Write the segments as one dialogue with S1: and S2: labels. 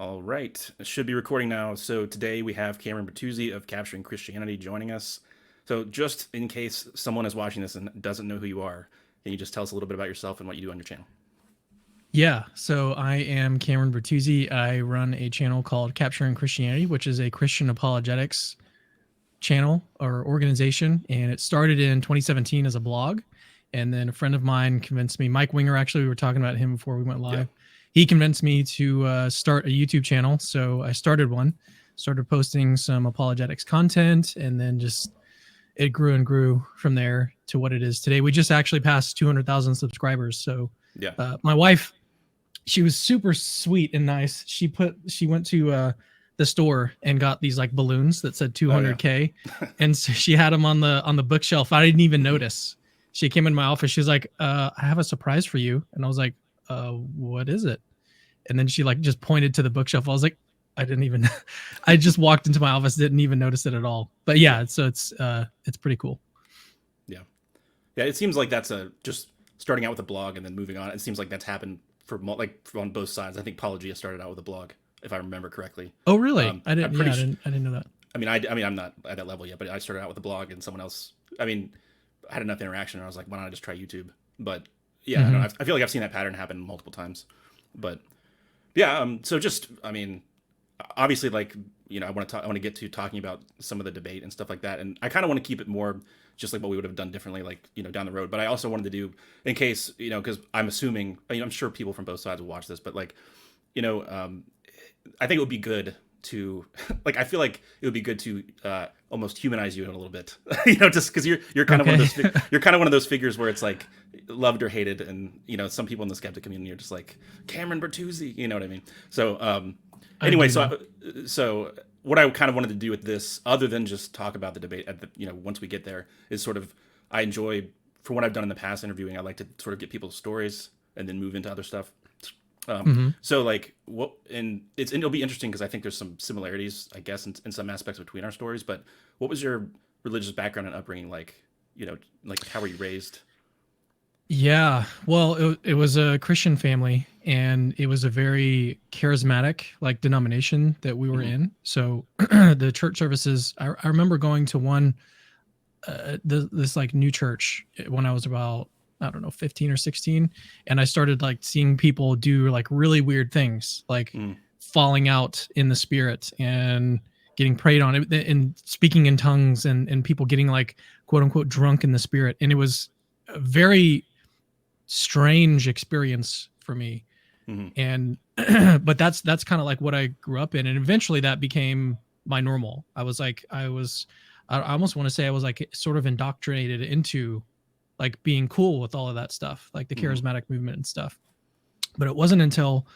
S1: All right, it should be recording now. So today we have Cameron Bertuzzi of Capturing Christianity joining us. So just in case someone is watching this and doesn't know who you are, can you just tell us a little bit about yourself and what you do on your channel?
S2: Yeah, so I am Cameron Bertuzzi. I run a channel called Capturing Christianity, which is a Christian apologetics channel or organization, and it started in 2017 as a blog. And then a friend of mine convinced me, Mike Winger, actually, we were talking about him before we went live.
S1: Yeah.
S2: He convinced me to start a YouTube channel. So I started one, started posting some apologetics content, and then just it grew and grew from there to what it is today. We just actually passed 200,000 subscribers. So
S1: Yeah.
S2: my wife, she was super sweet and nice. She went to the store and got these like balloons that said 200K.
S1: Oh, yeah.
S2: And so she had them on the bookshelf. I didn't even notice. She came in my office. She was like, I have a surprise for you. And I was like, what is it? And then she like just pointed to the bookshelf. I was like, I didn't even, I just walked into my office, didn't even notice it at all. But yeah, so it's pretty cool.
S1: Yeah. Yeah. It seems like that's just starting out with a blog and then moving on. It seems like that's happened on both sides. I think Apologia started out with a blog, if I remember correctly.
S2: Oh, really? I didn't know that.
S1: I mean, I'm not at that level yet, but I started out with a blog and someone else, I had enough interaction and I was like, why don't I just try YouTube? But yeah, I don't know. I feel like I've seen that pattern happen multiple times, but yeah. So just, obviously, like, I want to get to talking about some of the debate and stuff like that. And I kind of want to keep it more just like what we would have done differently, like, down the road. But I also wanted to do, in case, because I'm assuming, I'm sure people from both sides will watch this, but like, I think it would be good to like, I feel like it would be good to almost humanize you in a little bit, just because you're kind of one of those you're kind of one of those figures where it's like loved or hated, and some people in the skeptic community are just like Cameron Bertuzzi, you know what I mean? So anyway, so what I kind of wanted to do with this, other than just talk about the debate at the once we get there, is sort of, I enjoy, for what I've done in the past interviewing, I like to sort of get people's stories and then move into other stuff. So like it'll be interesting because I think there's some similarities, I guess, in some aspects between our stories. But what was your religious background and upbringing like? Like how were you raised?
S2: Yeah, well, it was a Christian family, and it was a very charismatic like denomination that we were in. So the church services, I remember going to one, this like new church when I was about, I don't know, 15 or 16. And I started like seeing people do like really weird things, like falling out in the spirit and getting preyed on, and speaking in tongues, and people getting like quote unquote drunk in the spirit. And it was a very strange experience for me. And, but that's kind of like what I grew up in. And eventually that became my normal. I almost want to say I was like sort of indoctrinated into like being cool with all of that stuff, like the charismatic movement and stuff. But it wasn't until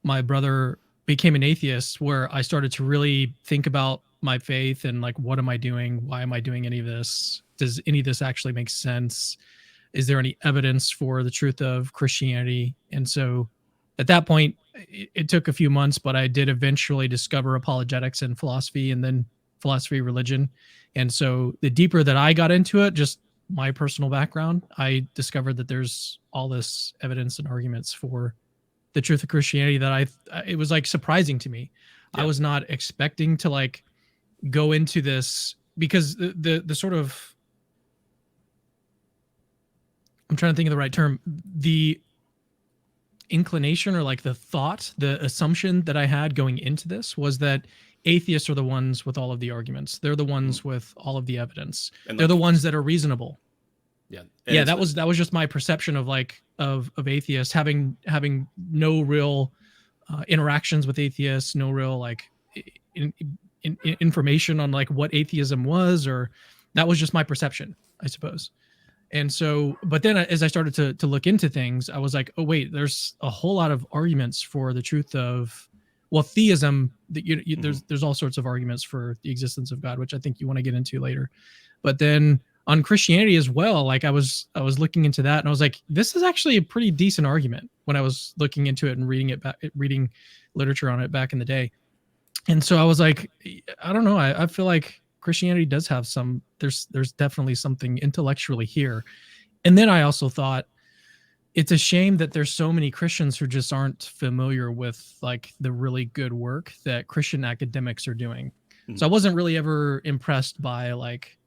S2: my brother became an atheist where I started to really think about my faith and like, what am I doing? Why am I doing any of this? Does any of this actually make sense? Is there any evidence for the truth of Christianity? And so at that point, it took a few months, but I did eventually discover apologetics and philosophy, and then philosophy, religion. And so the deeper that I got into it, just my personal background, I discovered that there's all this evidence and arguments for the truth of Christianity that it was like surprising to me. Yeah. I was not expecting to like go into this, because the sort of, I'm trying to think of the right term, the inclination or like the thought, the assumption that I had going into this was that atheists are the ones with all of the arguments. They're the ones with all of the evidence. And they're the ones that are reasonable.
S1: Yeah.
S2: Yeah. That was just my perception of like, of atheists, having no real interactions with atheists, no real like information on like what atheism was, or that was just my perception, I suppose. And so, but then as I started to look into things, I was like, oh wait, there's a whole lot of arguments for the truth of, well, theism. That there's all sorts of arguments for the existence of God, which I think you want to get into later. But then on Christianity as well, like I was looking into that, and I was like, this is actually a pretty decent argument when I was looking into it and reading literature on it back in the day. And so I was like, I don't know, I feel like Christianity does have there's definitely something intellectually here. And then I also thought, it's a shame that there's so many Christians who just aren't familiar with like the really good work that Christian academics are doing.
S1: Mhm.
S2: So I wasn't really ever impressed by like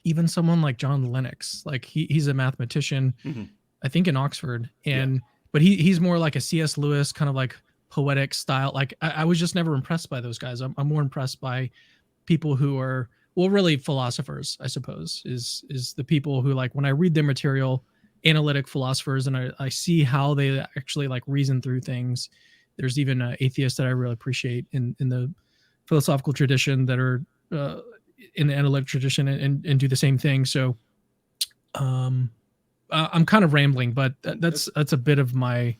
S2: even someone like John Lennox. Like he's a mathematician,
S1: Mhm.
S2: I think in Oxford, and but he's more like a C.S. Lewis kind of like poetic style. Like I was just never impressed by those guys. I'm more impressed by people who are, well, really philosophers, I suppose, is the people who, like, when I read their material, analytic philosophers, and I see how they actually like reason through things. There's even atheists that I really appreciate in the philosophical tradition that are in the analytic tradition and do the same thing. So I'm kind of rambling, but that's a bit of my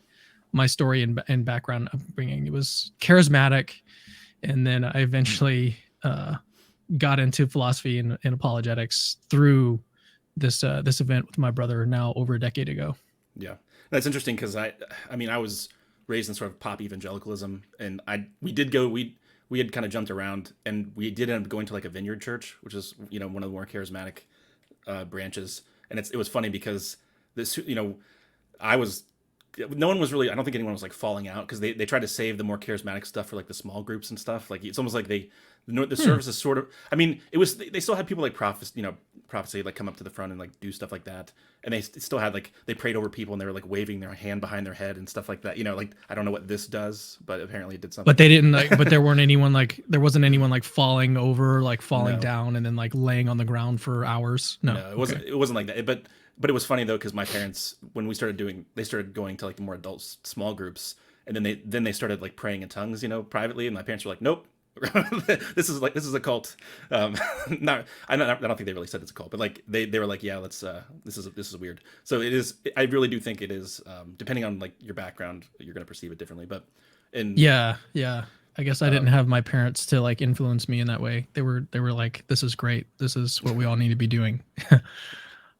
S2: story and background upbringing. It was charismatic, and then I eventually got into philosophy and apologetics through this event with my brother now over a decade ago.
S1: Yeah, that's interesting because I mean, I was raised in sort of pop evangelicalism, and we had kind of jumped around, and we did end up going to like a Vineyard Church, which is, you know, one of the more charismatic branches. And it was funny because this, you know, no one was really, I don't think anyone was like falling out because they tried to save the more charismatic stuff for like the small groups and stuff. Like it's almost like the service is sort of, I mean, it was, they still had people like prophecy like come up to the front and like do stuff like that. And they still had like, they prayed over people and they were like waving their hand behind their head and stuff like that. You know, like, I don't know what this does, but apparently it did something.
S2: But they didn't like, but there wasn't anyone like falling over, like falling down and then like laying on the ground for hours. No,
S1: it wasn't like that. But it was funny though, because my parents, when they started going to like the more adult small groups, and then they started like praying in tongues, you know, privately, and my parents were like, nope. this is a cult. I don't think they really said it's a cult, but like they were like, yeah, let's this is weird. So it is. I really do think it is. Depending on like your background, you're going to perceive it differently. But
S2: yeah. I guess I didn't have my parents to like influence me in that way. They were like, this is great. This is what we all need to be doing.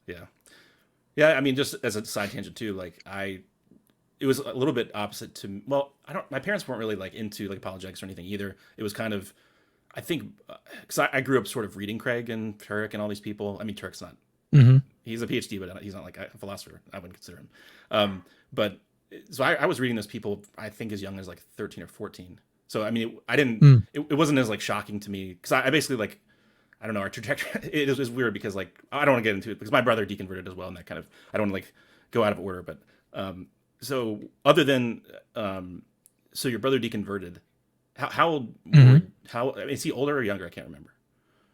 S1: Yeah. I mean, just as a side tangent too, like it was a little bit opposite to, well, my parents weren't really like into like apologetics or anything either. It was kind of, I think, because I grew up sort of reading Craig and Turek and all these people. I mean, Turek's not, he's a PhD, but he's not like a philosopher. I wouldn't consider him. But so I was reading those people, I think as young as like 13 or 14. So, I mean, it wasn't as like shocking to me because I basically like, I don't know, our trajectory, it was weird because like, I don't want to get into it because my brother deconverted as well. And that kind of, I don't want to like go out of order, but, so other than, so your brother deconverted, how old, is he older or younger? I can't remember.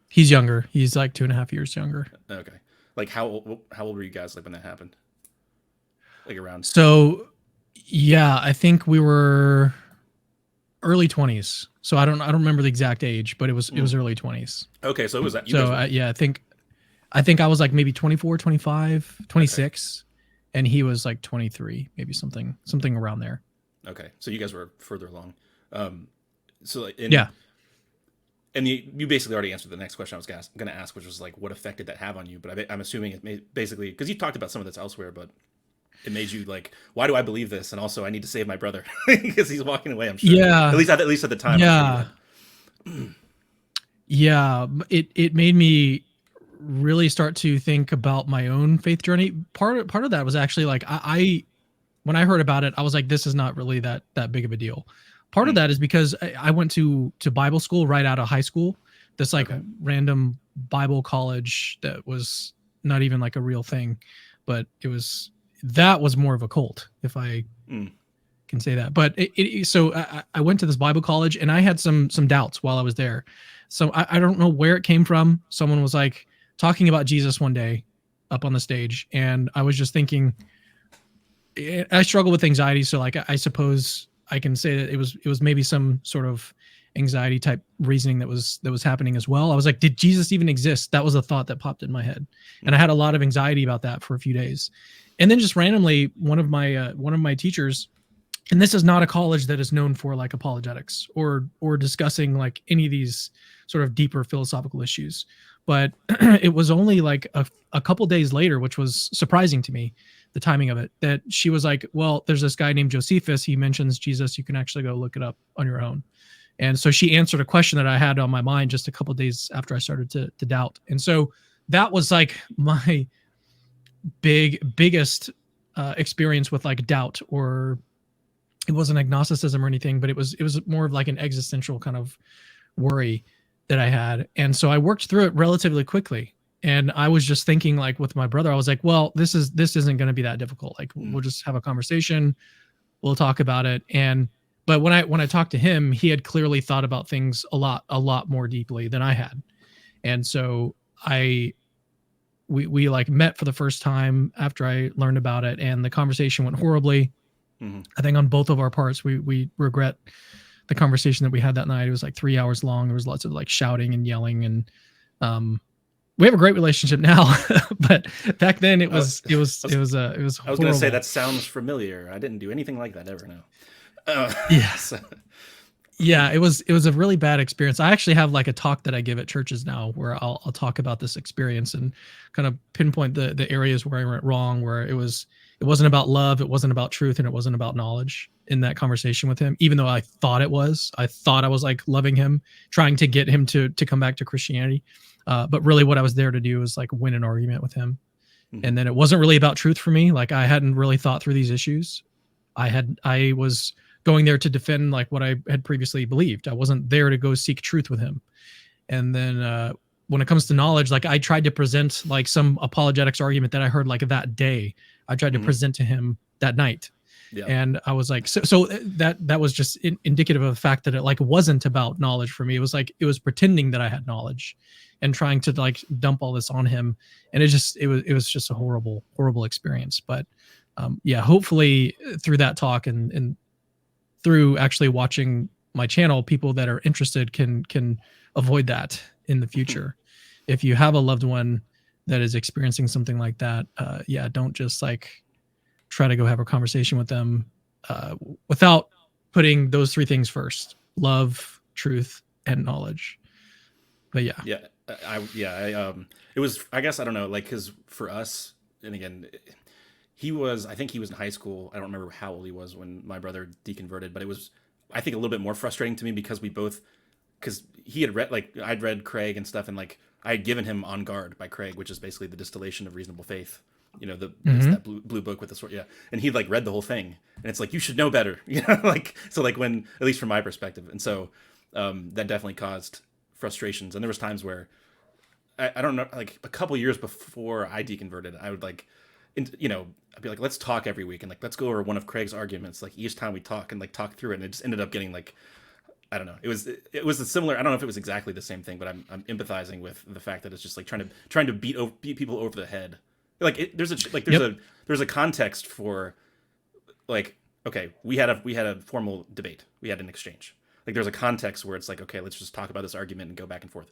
S2: He's younger. He's like 2.5 years younger.
S1: Okay. Like how old were you guys like when that happened? Like around.
S2: So yeah, I think we were early 20s. So I don't remember the exact age, but it was early 20s.
S1: Okay. So it was that.
S2: Yeah, I think I was like maybe 24, 25, 26. Okay. And he was like 23, maybe something around there.
S1: Okay, so you guys were further along. So like,
S2: yeah.
S1: And you basically already answered the next question I was going to ask, which was like, what effect did that have on you? But I'm assuming it made, basically, because you talked about some of this elsewhere, but it made you like, why do I believe this? And also, I need to save my brother because he's walking away. I'm sure.
S2: Yeah.
S1: At least at the time.
S2: Yeah. Yeah. It made me really start to think about my own faith journey. Part of that was actually like I when I heard about it, I was like, this is not really that big of a deal. Part of that is because I went to Bible school right out of high school. This like random Bible college that was not even like a real thing, but that was more of a cult, if I can say that. But so I went to this Bible college and I had some doubts while I was there. So I don't know where it came from. Someone was like talking about Jesus one day up on the stage. And I was just thinking, I struggle with anxiety. So like, I suppose I can say that it was maybe some sort of anxiety type reasoning that was happening as well. I was like, did Jesus even exist? That was a thought that popped in my head. And I had a lot of anxiety about that for a few days. And then just randomly, one of my teachers, and this is not a college that is known for like apologetics or discussing like any of these sort of deeper philosophical issues. But it was only like a couple days later, which was surprising to me, the timing of it, that she was like, well, there's this guy named Josephus. He mentions Jesus. You can actually go look it up on your own. And so she answered a question that I had on my mind just a couple of days after I started to doubt. And so that was like my biggest experience with like doubt, or it wasn't agnosticism or anything, but it was more of like an existential kind of worry that I had. And so I worked through it relatively quickly. And I was just thinking, like, with my brother, I was like, well, this isn't going to be that difficult. Like, we'll just have a conversation, we'll talk about it. But when I talked to him, he had clearly thought about things a lot more deeply than I had. And so we like met for the first time after I learned about it, and the conversation went horribly. I think on both of our parts, we regret the conversation that we had that night. It was like 3 hours long. There was lots of like shouting and yelling, and we have a great relationship now, but back then it was horrible.
S1: I was going to say, that sounds familiar. I didn't do anything like that ever. No.
S2: Yes. Yeah, it was a really bad experience. I actually have like a talk that I give at churches now where I'll talk about this experience and kind of pinpoint the areas where I went wrong, where it wasn't about love, it wasn't about truth, and it wasn't about knowledge in that conversation with him, even though I thought it was. I thought I was like loving him, trying to get him to come back to Christianity. But really what I was there to do was like win an argument with him. And then it wasn't really about truth for me. Like, I hadn't really thought through these issues. I was going there to defend like what I had previously believed. I wasn't there to go seek truth with him. And then when it comes to knowledge, like, I tried to present like some apologetics argument that I heard like that day. I tried to present to him that night. Yeah. And I was like, so that was just indicative of the fact that it like wasn't about knowledge for me. It was like, it was pretending that I had knowledge and trying to like dump all this on him. And it was just a horrible experience. But yeah, hopefully through that talk and through actually watching my channel, people that are interested can avoid that in the future. If you have a loved one that is experiencing something like that, yeah, don't just like try to go have a conversation with them without putting those three things first: love, truth, and knowledge. But yeah. It was, I guess, I don't know, like, because for us, and again, I think he was in high school. I don't remember how old he was when my brother deconverted, but it was, I think, a little bit more frustrating to me because because he had read, like, I'd read Craig and stuff, and like I had given him On Guard by Craig, which is basically the distillation of reasonable faith. You know, it's that blue book with the sword. Yeah. And he'd like read the whole thing, and it's like, you should know better, you know, like, so like when, at least from my perspective. And so that definitely caused frustrations. And there was times where I don't know, like a couple years before I deconverted, I would like, you know, I'd be like, let's talk every week, and like, let's go over one of Craig's arguments, like each time we talk, and like talk through it. And it just ended up getting like, I don't know. It was a similar. I don't know if it was exactly the same thing, but I'm empathizing with the fact that it's just like trying to beat people over the head. Like, there's a context for, like, okay, we had a formal debate, we had an exchange. Like, there's a context where it's like, okay, let's just talk about this argument and go back and forth.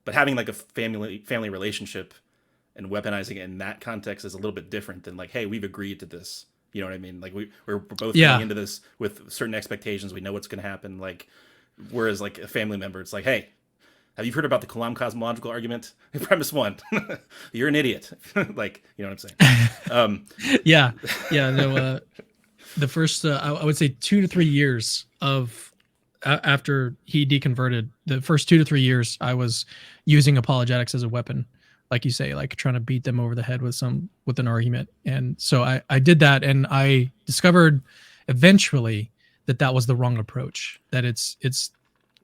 S2: But having like a family relationship and weaponizing it in that context is a little bit different than like, hey, we've agreed to this. You know what I mean? Like, we're both going into this with certain expectations. We know what's going to happen. Like, whereas like a family member, it's like, hey, have you heard about the Kalam cosmological argument? Premise one, you're an idiot. Like, you know what I'm saying? Yeah. No. The first, I would say 2 to 3 years of after he deconverted, the first 2 to 3 years, I was using apologetics as a weapon, like you say, like trying to beat them over the head with an argument. And so I did that, and I discovered eventually that was the wrong approach. That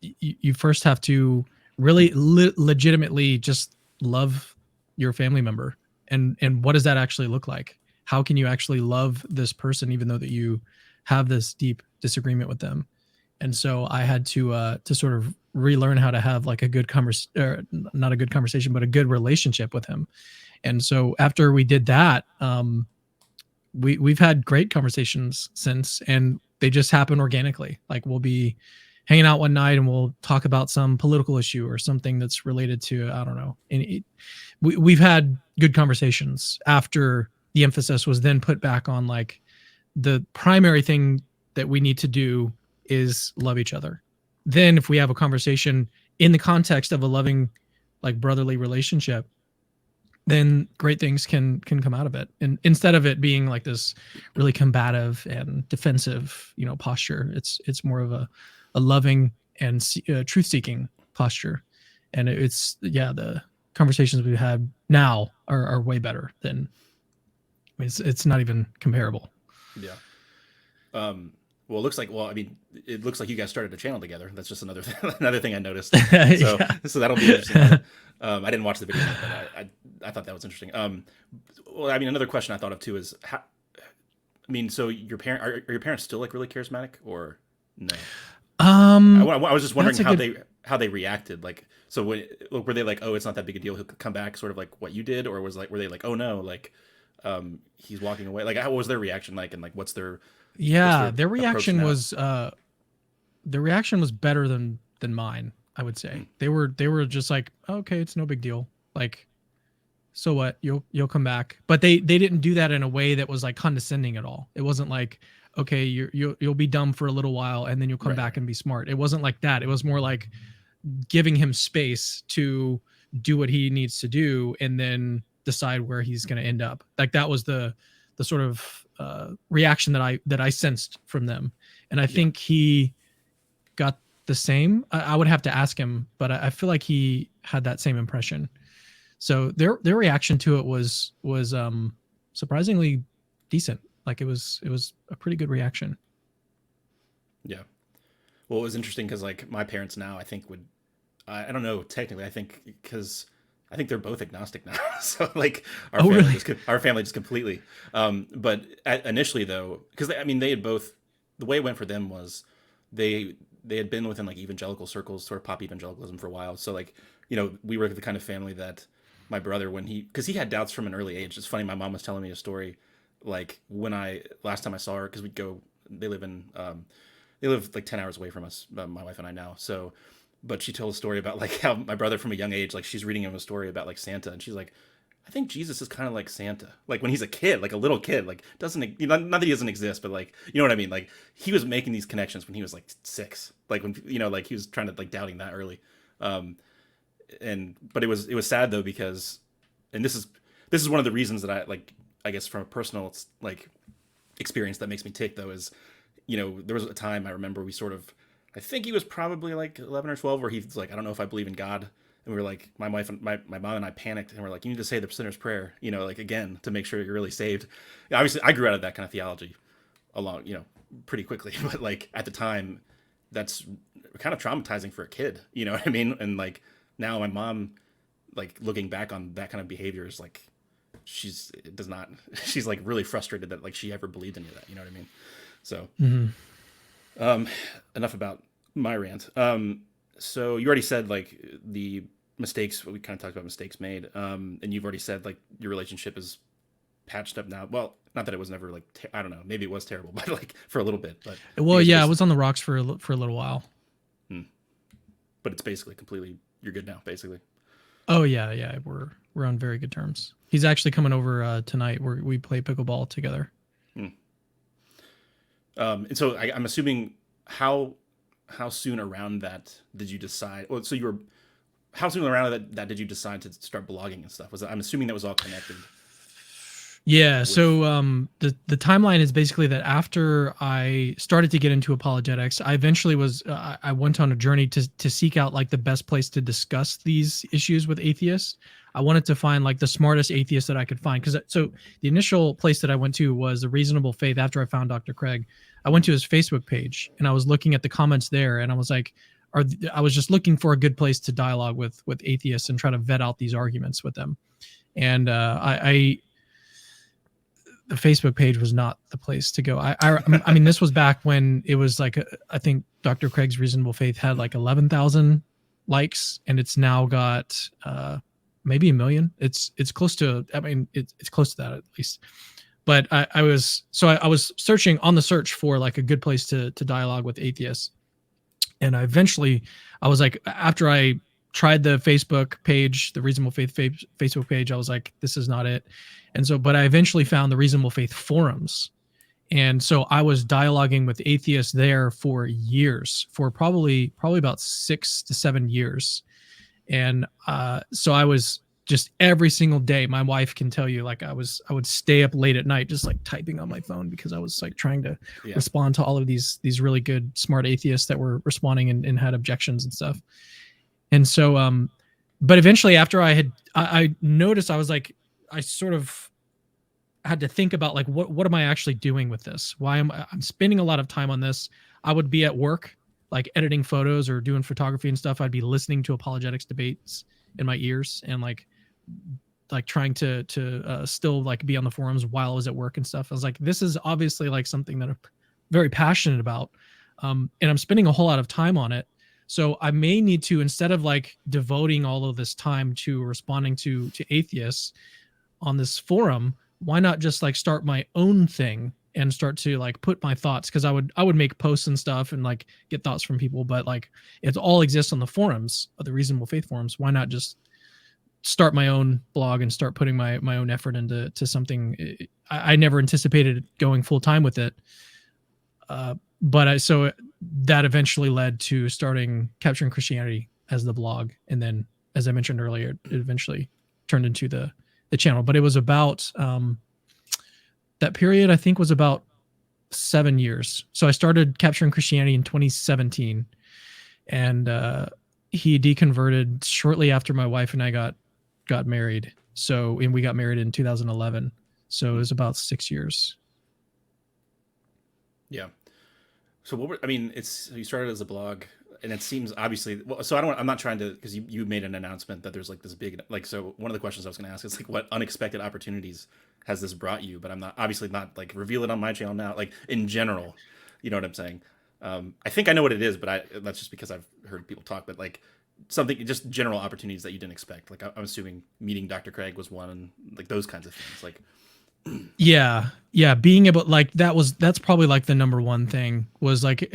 S2: you first have to really legitimately just love your family member. And what does that actually look like? How can you actually love this person even though that you have this deep disagreement with them? And so I had to sort of relearn how to have like a good not a good conversation, but a good relationship with him. And so after we did that, we've had great conversations since, and they just happen organically. Like, we'll be hanging out one night and we'll talk about some political issue or something that's related to, I don't know. And we've had good conversations after the emphasis was then put back on like the primary thing that we need to do is love each other. Then if we have a conversation in the context of a loving, like, brotherly relationship, then great things can come out of it. And instead of it being like this really combative and defensive, you know, posture, it's more of a loving and truth-seeking posture. And the conversations we've had now are way better than I mean, it's not even comparable.
S1: Yeah. Well, it looks like, well, I mean, it looks like you guys started a channel together. That's just another another thing I noticed. So,
S2: Yeah.
S1: so that'll be interesting. I didn't watch the video, but I thought that was interesting. Well, I mean, another question I thought of too is, how, I mean, so your are your parents still like really charismatic or no? I was just wondering
S2: That's a
S1: how they reacted. Like, so were they like, oh, it's not that big a deal, he'll come back, sort of like what you did, or were they like, oh no, like, he's walking away? Like, how was their reaction like, and like, what's
S2: Yeah,
S1: their approach now?
S2: their reaction was better than mine, I would say. They were just like, okay, it's no big deal. Like, so what? You'll come back. But they didn't do that in a way that was like condescending at all. It wasn't like, okay, you'll be dumb for a little while and then you'll come back and be smart. It wasn't like that. It was more like giving him space to do what he needs to do and then decide where he's going to end up. Like that was the sort of reaction that I sensed from them. And I think he got the same. I would have to ask him, but I feel like he had that same impression. So their reaction to it was surprisingly decent. Like it was a pretty good reaction.
S1: Yeah. Well, it was interesting because like my parents now, I think would, I don't know, technically, I think because I think they're both agnostic now. So like our family just completely. But initially though, because I mean they had both, the way it went for them was they had been within like evangelical circles, sort of pop evangelicalism for a while. So like, you know, we were the kind of family that my brother, when because he had doubts from an early age. It's funny, my mom was telling me a story, like when last time I saw her, because they live in, they live like 10 hours away from us, my wife and I now. So, but she told a story about like how my brother from a young age, like she's reading him a story about like Santa, and she's like, I think Jesus is kind of like Santa, like when he's a kid, like a little kid, like doesn't, you know, not that he doesn't exist, but like, you know what I mean? Like he was making these connections when he was like 6, like when, you know, like he was trying to like doubting that early. But it was sad though, because, and this is one of the reasons that I like, I guess from a personal like experience that makes me tick though, is, you know, there was a time I remember we sort of, I think he was probably like 11 or 12, where he's like, I don't know if I believe in God. And we were like, my wife and my mom and I panicked, and we're like, you need to say the sinner's prayer, you know, like again, to make sure you're really saved. Obviously I grew out of that kind of theology along, you know, pretty quickly, but like at the time that's kind of traumatizing for a kid, you know what I mean? And like now my mom, like looking back on that kind of behavior, is like, she's like really frustrated that like she ever believed any of that, you know what I mean? So enough about my rant. So you already said like the mistakes, we kind of talked about mistakes made, and you've already said like your relationship is patched up now. Well, not that it was never like I don't know, maybe it was terrible, but like for a little bit. But
S2: well, yeah, it was on the rocks for a little while.
S1: But it's basically completely, you're good now, basically.
S2: Oh yeah, we're on very good terms. He's actually coming over tonight. We play pickleball together.
S1: And so I'm assuming how soon around that did you decide? Well, so how soon around that did you decide to start blogging and stuff? I'm assuming that was all connected.
S2: Yeah. So the timeline is basically that after I started to get into apologetics, I eventually I went on a journey to seek out like the best place to discuss these issues with atheists. I wanted to find like the smartest atheist that I could find. So the initial place that I went to was A Reasonable Faith. After I found Dr. Craig, I went to his Facebook page and I was looking at the comments there, and I was like, I was just looking for a good place to dialogue with atheists and try to vet out these arguments with them. And the Facebook page was not the place to go. I mean, this was back when it was like, I think Dr. Craig's Reasonable Faith had like 11,000 likes, and it's now got maybe 1 million. It's close to, I mean, it's close to that at least. But I was searching on the search for like a good place to dialogue with atheists. And I was like, after I tried the Facebook page, the Reasonable Faith Facebook page, I was like, this is not it. And so, but I eventually found the Reasonable Faith forums. And so I was dialoguing with atheists there for years, for probably about 6 to 7 years. And so I was just every single day, my wife can tell you, like I would stay up late at night, just like typing on my phone, because I was like trying to respond to all of these really good, smart atheists that were responding and had objections and stuff. And so, but eventually after I noticed, I was like, I had to think about like what am I actually doing with this? Why am I'm spending a lot of time on this? I would be at work like editing photos or doing photography and stuff. I'd be listening to apologetics debates in my ears and like trying to still like be on the forums while I was at work and stuff. I was like, this is obviously like something that I'm very passionate about. And I'm spending a whole lot of time on it. So I may need to, instead of like devoting all of this time to responding to atheists on this forum, why not just like start my own thing and start to like put my thoughts? Cause I would make posts and stuff and like get thoughts from people, but like it all exists on the forums of the Reasonable Faith forums. Why not just start my own blog and start putting my own effort into something? I never anticipated going full time with it. So that eventually led to starting Capturing Christianity as the blog. And then, as I mentioned earlier, it eventually turned into the channel. But it was about, that period, I think, was about 7 years. So I started Capturing Christianity in 2017. And he deconverted shortly after my wife and I got married. And we got married in 2011. So it was about 6 years.
S1: Yeah. So you started as a blog, and it seems obviously, well, so I'm not trying to, because you made an announcement that there's like this big, like, so one of the questions I was going to ask is like, what unexpected opportunities has this brought you? But I'm obviously not like reveal it on my channel now, like in general, you know what I'm saying? I think I know what it is, but that's just because I've heard people talk, but like something, just general opportunities that you didn't expect. Like I'm assuming meeting Dr. Craig was one, like those kinds of things. Like,
S2: yeah, being able, like, that's probably like the number one thing was like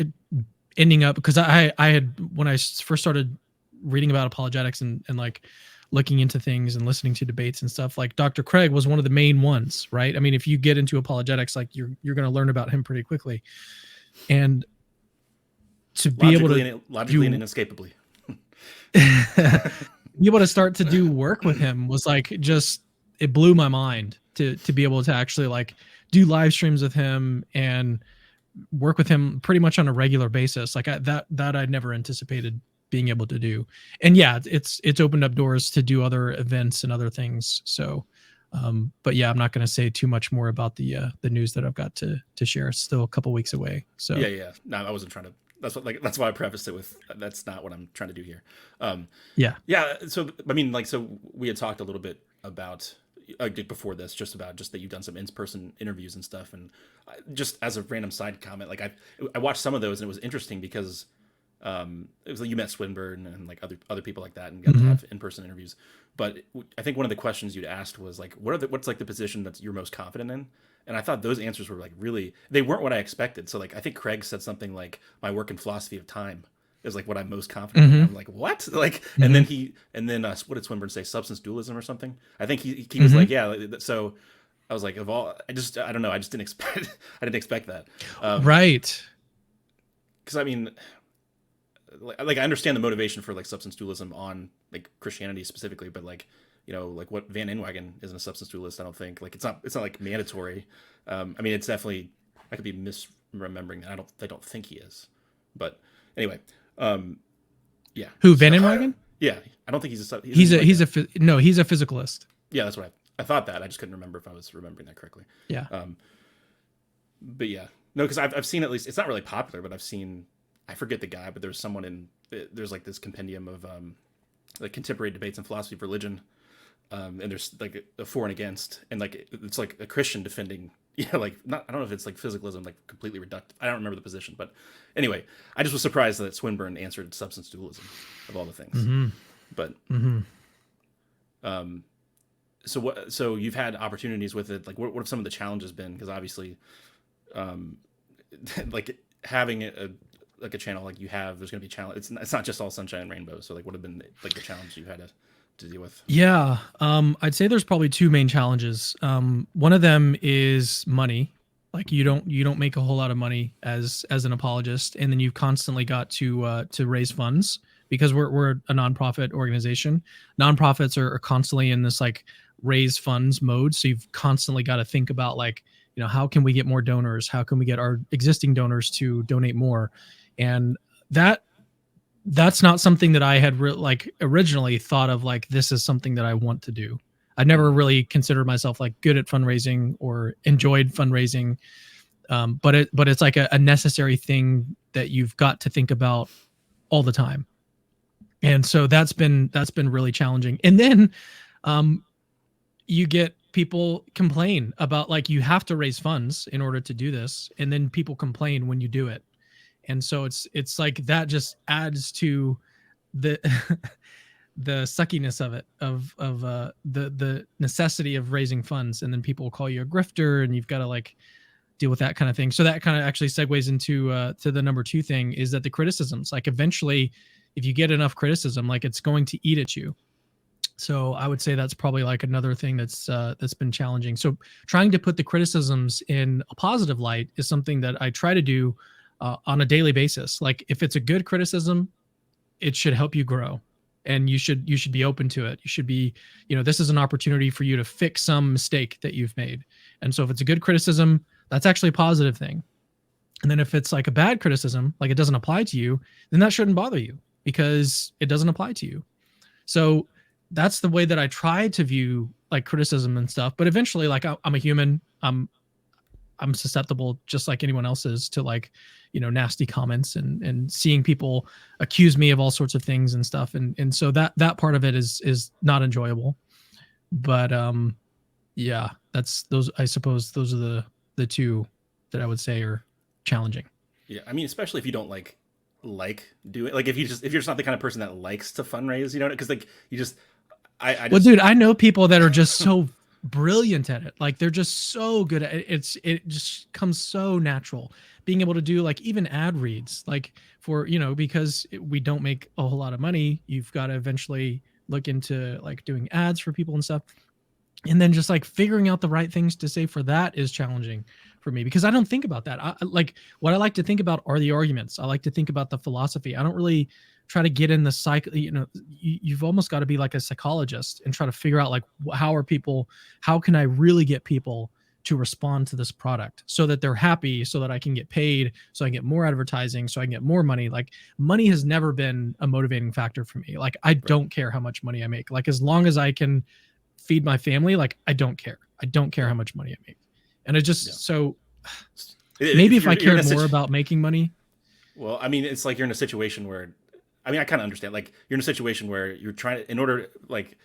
S2: ending up, because I had, when I first started reading about apologetics and like looking into things and listening to debates and stuff, like Dr. Craig was one of the main ones, right? I mean, if you get into apologetics, like you're going to learn about him pretty quickly, and to be able to
S1: logically and inescapably
S2: be able to start to do work with him was like, just, it blew my mind to be able to actually like do live streams with him and work with him pretty much on a regular basis. Like that I'd never anticipated being able to do. And yeah, it's opened up doors to do other events and other things. So, but yeah, I'm not going to say too much more about the news that I've got to share. It's still a couple weeks away. So
S1: yeah. No, I wasn't trying to, that's why I prefaced it with, that's not what I'm trying to do here. Yeah. So, I mean, like, so we had talked a little bit about, before this, just that you've done some in-person interviews and stuff, and just as a random side comment, like I watched some of those and it was interesting because it was like you met Swinburne and like other people like that and got to have in-person interviews. But I think one of the questions you'd asked was like, what's like the position that you're most confident in? And I thought those answers were like really, they weren't what I expected. So like I think Craig said something like, my work in philosophy of time is like what I'm most confident in. I'm like, what? Like, and then what did Swinburne say? Substance dualism or something? I think he was like, yeah. So I was like, I don't know. I just didn't expect, I didn't expect that.
S2: Right.
S1: Cause I mean, like I understand the motivation for like substance dualism on like Christianity specifically, but like, you know, like what Van Inwagen isn't a substance dualist. I don't think like, it's not like mandatory. I mean, it's definitely, I could be misremembering that. I don't think he is, but anyway. Yeah.
S2: Who, Van Inwagen?
S1: Yeah, I don't think he's a
S2: physicalist.
S1: Yeah, that's what I thought that. I just couldn't remember if I was remembering that correctly.
S2: Yeah.
S1: But yeah, no, because I've seen, at least it's not really popular, but I've seen, I forget the guy, but there's someone there's like this compendium of like contemporary debates in philosophy of religion, and there's like a for and against, and like it's like a Christian defending. Yeah, like I don't know if it's like physicalism, like completely reductive. I don't remember the position, but anyway, I just was surprised that Swinburne answered substance dualism of all the things. But so you've had opportunities with it. Like, what have some of the challenges been? Because obviously, like having a channel like you have, there's going to be challenge. It's not just all sunshine and rainbows. So like, what have been like the challenges you've had to deal with?
S2: Yeah. I'd say there's probably two main challenges. One of them is money. Like you don't make a whole lot of money as an apologist, and then you've constantly got to raise funds because we're a nonprofit organization. Nonprofits are constantly in this like raise funds mode. So you've constantly got to think about like, you know, how can we get more donors? How can we get our existing donors to donate more? And that's not something that I had originally thought of, like, this is something that I want to do. I never really considered myself like good at fundraising or enjoyed fundraising. But it's like a necessary thing that you've got to think about all the time. And so that's been really challenging. And then you get people complain about like you have to raise funds in order to do this, and then people complain when you do it. And so it's like that just adds to the the suckiness of it, of the necessity of raising funds, and then people call you a grifter, and you've got to like deal with that kind of thing. So that kind of actually segues into to the number 2 thing, is that the criticisms, like eventually if you get enough criticism, like it's going to eat at you. So I would say that's probably like another thing that's been challenging. So trying to put the criticisms in a positive light is something that I try to do on a daily basis. Like if it's a good criticism, it should help you grow, and you should be open to it. You should be, this is an opportunity for you to fix some mistake that you've made. And so if it's a good criticism, that's actually a positive thing. And then if it's like a bad criticism, like it doesn't apply to you, then that shouldn't bother you because it doesn't apply to you. So that's the way that I try to view like criticism and stuff. But eventually, like I'm a human. I'm susceptible just like anyone else is to like, nasty comments and seeing people accuse me of all sorts of things and stuff. And so that part of it is not enjoyable. But yeah, I suppose those are the 2 that I would say are challenging.
S1: Yeah, I mean, especially if you don't like do it. Like if you're just not the kind of person that likes to fundraise, because like you just I just,
S2: well, dude, I know people that are just so brilliant at it. Like they're just so good at it. It just comes so natural. Being able to do like even ad reads, like for, because we don't make a whole lot of money, you've got to eventually look into like doing ads for people and stuff. And then just like figuring out the right things to say for that is challenging for me because I don't think about that. Like what I like to think about are the arguments. I like to think about the philosophy. I don't really try to get in the psych. You've almost got to be like a psychologist and try to figure out like how can I really get people to respond to this product so that they're happy, so that I can get paid, so I can get more advertising, so I can get more money. Like money has never been a motivating factor for me. Like I don't care how much money I make. Like as long as I can feed my family, like I don't care how much money I make. And it just so maybe if I cared more about making money.
S1: Well, I mean, it's like you're in a situation where, I mean, I kind of understand, like you're in a situation where you're trying to, in order, like,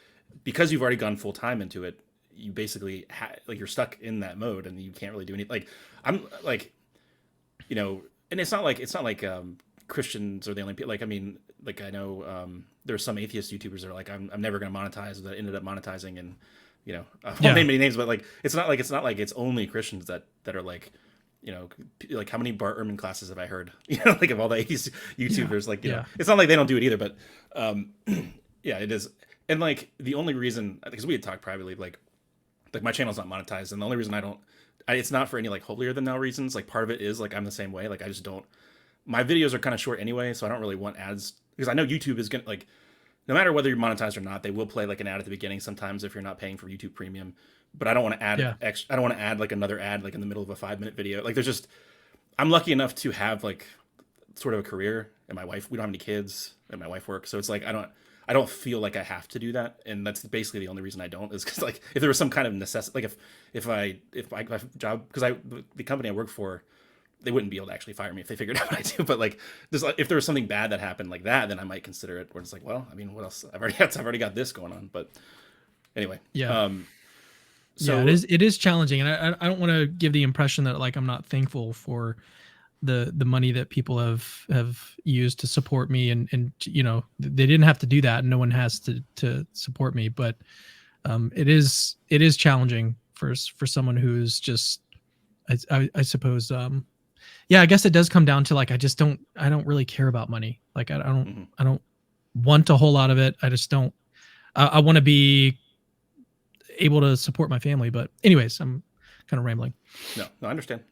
S1: because you've already gone full time into it, you basically like you're stuck in that mode and you can't really do anything. Like I'm like, and it's not like Christians are the only people. Like I mean, like I know there's some atheist YouTubers that are like I'm never going to monetize, that ended up monetizing, and I won't name any names, but like it's not like it's only Christians that are like, like how many Bart Ehrman classes have I heard? Like of all the atheist YouTubers, like it's not like they don't do it either, but yeah, it is. And like the only reason, because we had talked privately, like my channel's not monetized, and the only reason it's not for any like holier than thou reasons. Like part of it is like I'm the same way. Like I just don't. My videos are kind of short anyway, so I don't really want ads because I know YouTube is gonna like, no matter whether you're monetized or not, they will play like an ad at the beginning sometimes if you're not paying for YouTube Premium. But I don't want to add I don't want to add like another ad like in the middle of a 5-minute video. Like there's just, I'm lucky enough to have like sort of a career, and my wife, we don't have any kids, and my wife works, so it's like I don't feel like I have to do that, and that's basically the only reason I don't, is because like if there was some kind of necessity, like if I job, because the company I work for, they wouldn't be able to actually fire me if they figured out what I do. But like if there was something bad that happened like that, then I might consider it. Where it's like, well, I mean, what else? I've already got this going on. But anyway,
S2: so yeah, it is challenging, and I don't want to give the impression that like I'm not thankful for the money that people have used to support me, and they didn't have to do that, and no one has to support me, but it is challenging for someone who's just I suppose I guess it does come down to like I don't really care about money. Like I don't want a whole lot of it. I just don't. I want to be able to support my family, but anyways, I'm kind of rambling.
S1: No, I understand.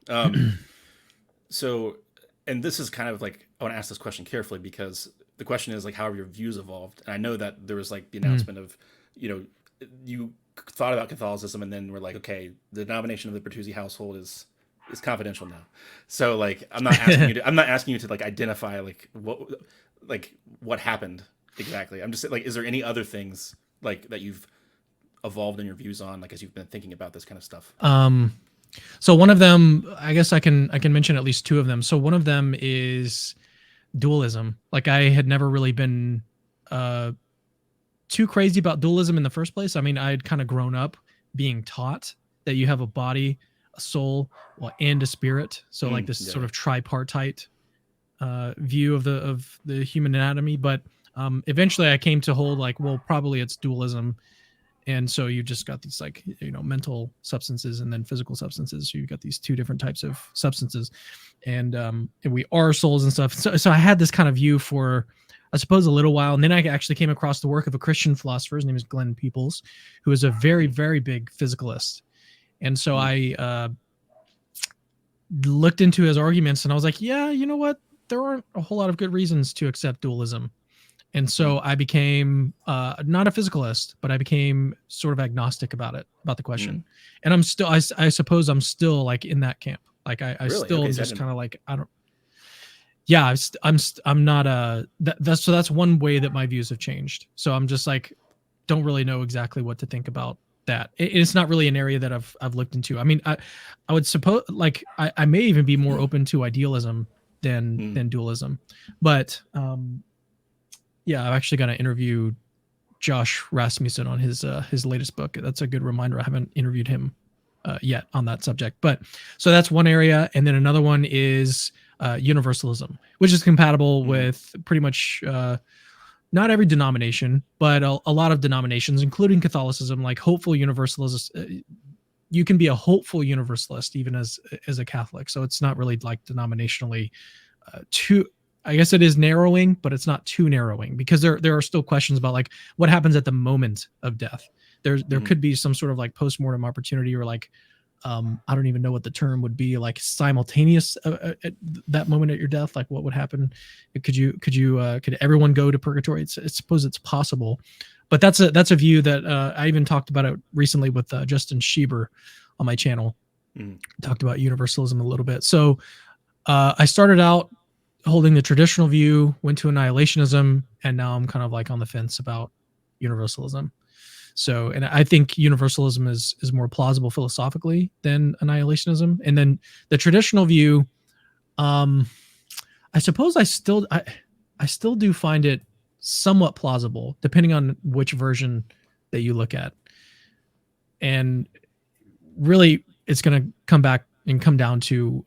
S1: So, and this is kind of like, I want to ask this question carefully, because the question is like, how have your views evolved? And I know that there was like the announcement of, you thought about Catholicism, and then we're like, okay, the denomination of the Bertuzzi household is confidential now. So like, I'm not asking you to like identify like what happened exactly. I'm just like, is there any other things like that you've evolved in your views on, like, as you've been thinking about this kind of stuff?
S2: So one of them, I guess I can mention at least two of them. So one of them is dualism. Like, I had never really been too crazy about dualism in the first place. I mean, I had kind of grown up being taught that you have a body, a soul, and a spirit. So like this sort of tripartite view of the human anatomy. But eventually I came to hold like, well, probably it's dualism. And so you just got these like, mental substances and then physical substances. So you've got these two different types of substances, and we are souls and stuff. So I had this kind of view for, I suppose, a little while. And then I actually came across the work of a Christian philosopher. His name is Glenn Peoples, who is a very, very big physicalist. And so I looked into his arguments and I was like, yeah, you know what? There aren't a whole lot of good reasons to accept dualism. And so I became not a physicalist, but I became sort of agnostic about the question. And I'm still, I suppose I'm still like in that camp. Like I
S1: Really?
S2: still
S1: Okay,
S2: just kind of like, I don't, yeah, I'm not that's one way that my views have changed. So I'm just like, don't really know exactly what to think about that. It's not really an area that I've looked into. I mean, I would suppose like I may even be more open to idealism than dualism, but yeah, I've actually got to interview Josh Rasmussen on his latest book. That's a good reminder. I haven't interviewed him yet on that subject, but so that's one area, and then another one is universalism, which is compatible with pretty much not every denomination, but a lot of denominations, including Catholicism. Like hopeful universalists, you can be a hopeful universalist even as a Catholic. So it's not really like denominationally too. I guess it is narrowing, but it's not too narrowing, because there are still questions about like what happens at the moment of death. There could be some sort of like postmortem opportunity, or like I don't even know what the term would be, like simultaneous at that moment at your death. Like what would happen? Could everyone go to purgatory? I suppose it's possible, but that's a view that I even talked about it recently with Justin Schieber on my channel. Talked about universalism a little bit. So I started out holding the traditional view, went to annihilationism, and now I'm kind of like on the fence about universalism. So, and I think universalism is more plausible philosophically than annihilationism. And then the traditional view, I suppose I still do find it somewhat plausible, depending on which version that you look at. And really, it's going to come down to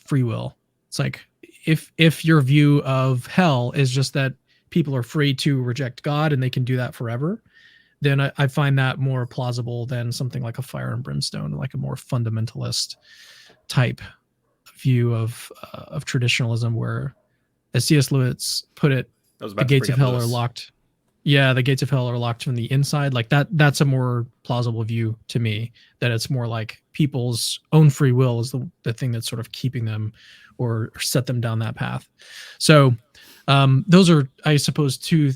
S2: free will. It's like, if your view of hell is just that people are free to reject God and they can do that forever, then I find that more plausible than something like a fire and brimstone, like a more fundamentalist type view of traditionalism, where, as C.S. Lewis put it, the gates of hell are locked. Yeah, the gates of hell are locked from the inside. Like that's a more plausible view to me, that it's more like people's own free will is the thing that's sort of keeping them or set them down that path. So those are, I suppose, two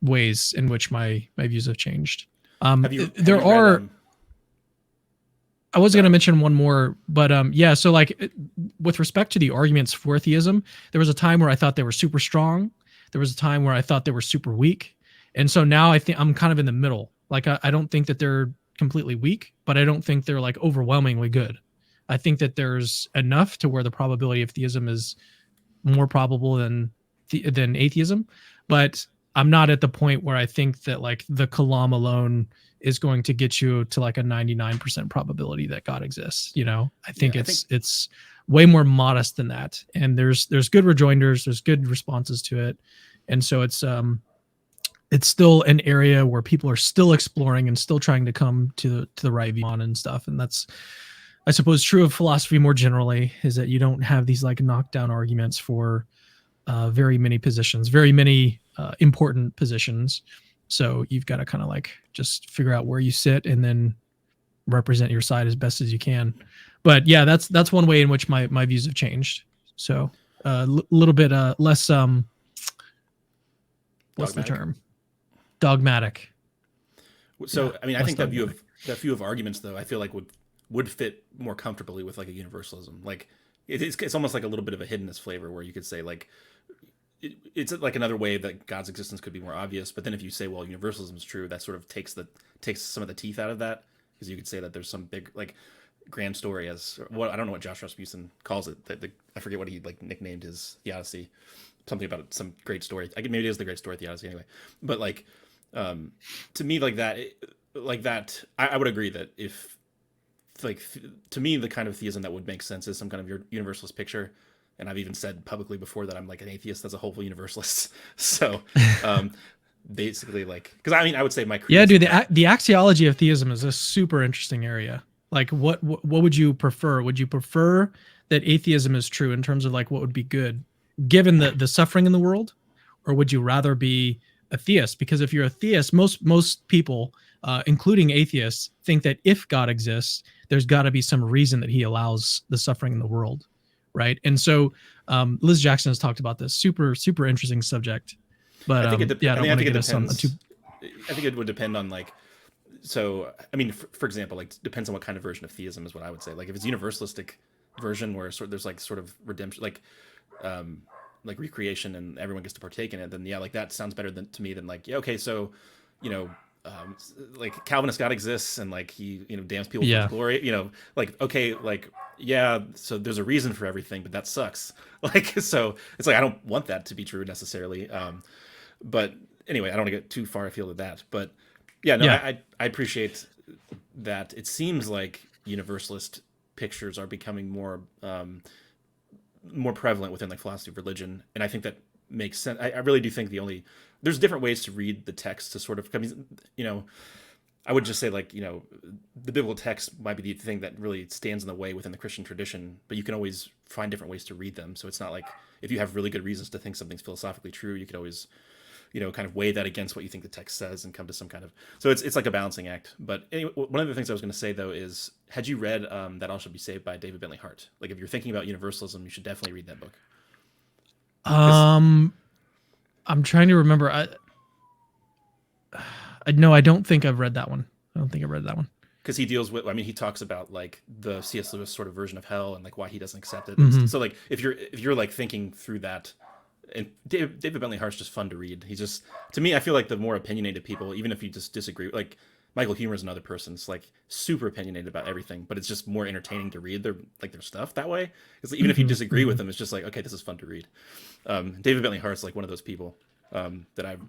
S2: ways in which my views have changed. I was going to mention one more, but yeah. So like with respect to the arguments for theism, there was a time where I thought they were super strong. There was a time where I thought they were super weak. And so now I think I'm kind of in the middle. Like I don't think that they're completely weak, but I don't think they're like overwhelmingly good. I think that there's enough to where the probability of theism is more probable than atheism, but I'm not at the point where I think that like the Kalam alone is going to get you to like a 99% probability that God exists. I think it's way more modest than that. And there's good rejoinders, there's good responses to it. And so it's still an area where people are still exploring and still trying to come to the right view on and stuff. And that's, I suppose, true of philosophy more generally, is that you don't have these like knockdown arguments for very many positions, very many important positions. So you've got to kind of like just figure out where you sit and then represent your side as best as you can. But yeah, that's one way in which my views have changed. So a little bit less what's the term? Dogmatic.
S1: So
S2: yeah,
S1: I mean, I think that view of arguments, though, I feel like would fit more comfortably with like a universalism. Like it's almost like a little bit of a hiddenness flavor, where you could say like, it's like another way that God's existence could be more obvious. But then if you say, well, universalism is true, that sort of takes some of the teeth out of that, because you could say that there's some big like grand story as what I don't know what Josh Rasmussen calls it. I forget what he like nicknamed his the Odyssey, something about some great story. Maybe it is the great story of the Odyssey anyway. But like to me like that, I would agree that if like to me the kind of theism that would make sense is some kind of your universalist picture. And I've even said publicly before that I'm like an atheist as a hopeful universalist. So basically like, because I mean, I would say my
S2: yeah, dude, the axiology of theism is a super interesting area. Like what would you prefer? Would you prefer that atheism is true in terms of like what would be good given the suffering in the world? Or would you rather be a theist? Because if you're a theist, most people, including atheists, think that if God exists, there's got to be some reason that he allows the suffering in the world. Right. And so Liz Jackson has talked about this super interesting subject. But
S1: I think it
S2: yeah, I don't want to get us on
S1: I think it would depend on like, so I mean, for example, like depends on what kind of version of theism is what I would say. Like if it's universalistic version where there's like sort of redemption, like recreation and everyone gets to partake in it, then yeah, like that sounds better to me than like, yeah, okay, so like Calvinist God exists and like he damns people for his glory, like okay, like yeah, so there's a reason for everything, but that sucks. Like so it's like I don't want that to be true necessarily. But anyway, I don't want to get too far afield of that. But yeah, no, I appreciate that. It seems like universalist pictures are becoming more prevalent within like philosophy of religion, and I think that makes sense. I really do think there's different ways to read the text to sort of, I would just say like, the biblical text might be the thing that really stands in the way within the Christian tradition, but you can always find different ways to read them. So it's not like if you have really good reasons to think something's philosophically true, you could always, kind of weigh that against what you think the text says and come to some kind of, so it's like a balancing act. But anyway, one of the things I was going to say though is, had you read That All Shall Be Saved by David Bentley Hart? Like if you're thinking about universalism, you should definitely read that book.
S2: I'm trying to remember. No, I don't think I've read that one.
S1: Because he deals with, I mean, he talks about like the C.S. Lewis sort of version of hell and like why he doesn't accept it.
S2: Mm-hmm.
S1: So like if you're like thinking through that, and David Bentley Hart's just fun to read. He's just, to me, I feel like the more opinionated people, even if you just disagree, like Michael Huemer is another person. It's like super opinionated about everything, but it's just more entertaining to read their stuff that way. Because even if you disagree with them, it's just like, okay, this is fun to read. David Bentley Hart's like one of those people that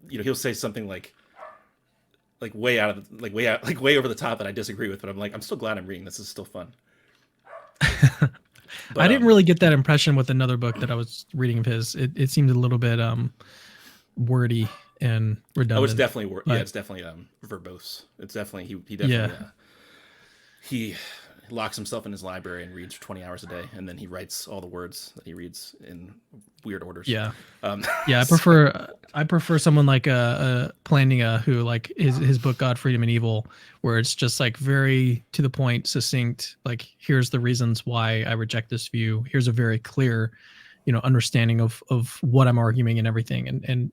S1: he'll say something like way over the top that I disagree with, but I'm like, I'm still glad I'm reading this. Is still fun. But,
S2: I didn't really get that impression with another book that I was reading of his. It seemed a little bit wordy and redundant.
S1: Oh, it's definitely it's definitely verbose. It's definitely he definitely he locks himself in his library and reads for 20 hours a day, and then he writes all the words that he reads in weird orders.
S2: Yeah, I prefer someone like Plantinga, who like his book God, Freedom, and Evil, where it's just like very to the point, succinct. Like here's the reasons why I reject this view. Here's a very clear, understanding of what I'm arguing and everything, and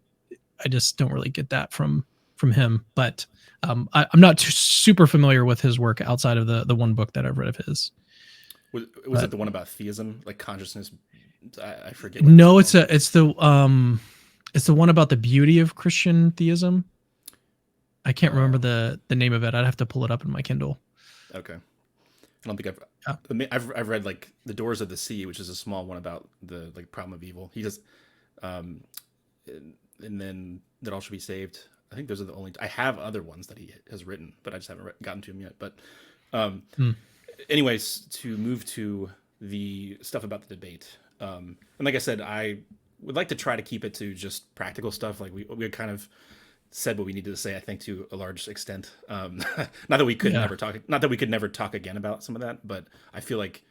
S2: I just don't really get that from him. But I'm not super familiar with his work outside of the one book that I've read of his.
S1: Was it the one about theism, like consciousness? I forget.
S2: No, it's the one about the beauty of Christian theism. I can't remember the name of it. I'd have to pull it up in my Kindle. Okay,
S1: I don't think I've read like The Doors of the Sea, which is a small one about the like problem of evil. He just and then That All Shall Be Saved. I think those are the only. I have other ones that he has written, but I just haven't gotten to them yet. But anyways, to move to the stuff about the debate, and like I said, I would like to try to keep it to just practical stuff. Like we kind of said what we needed to say, I think, to a large extent. Not that we could never talk again about some of that, but I feel like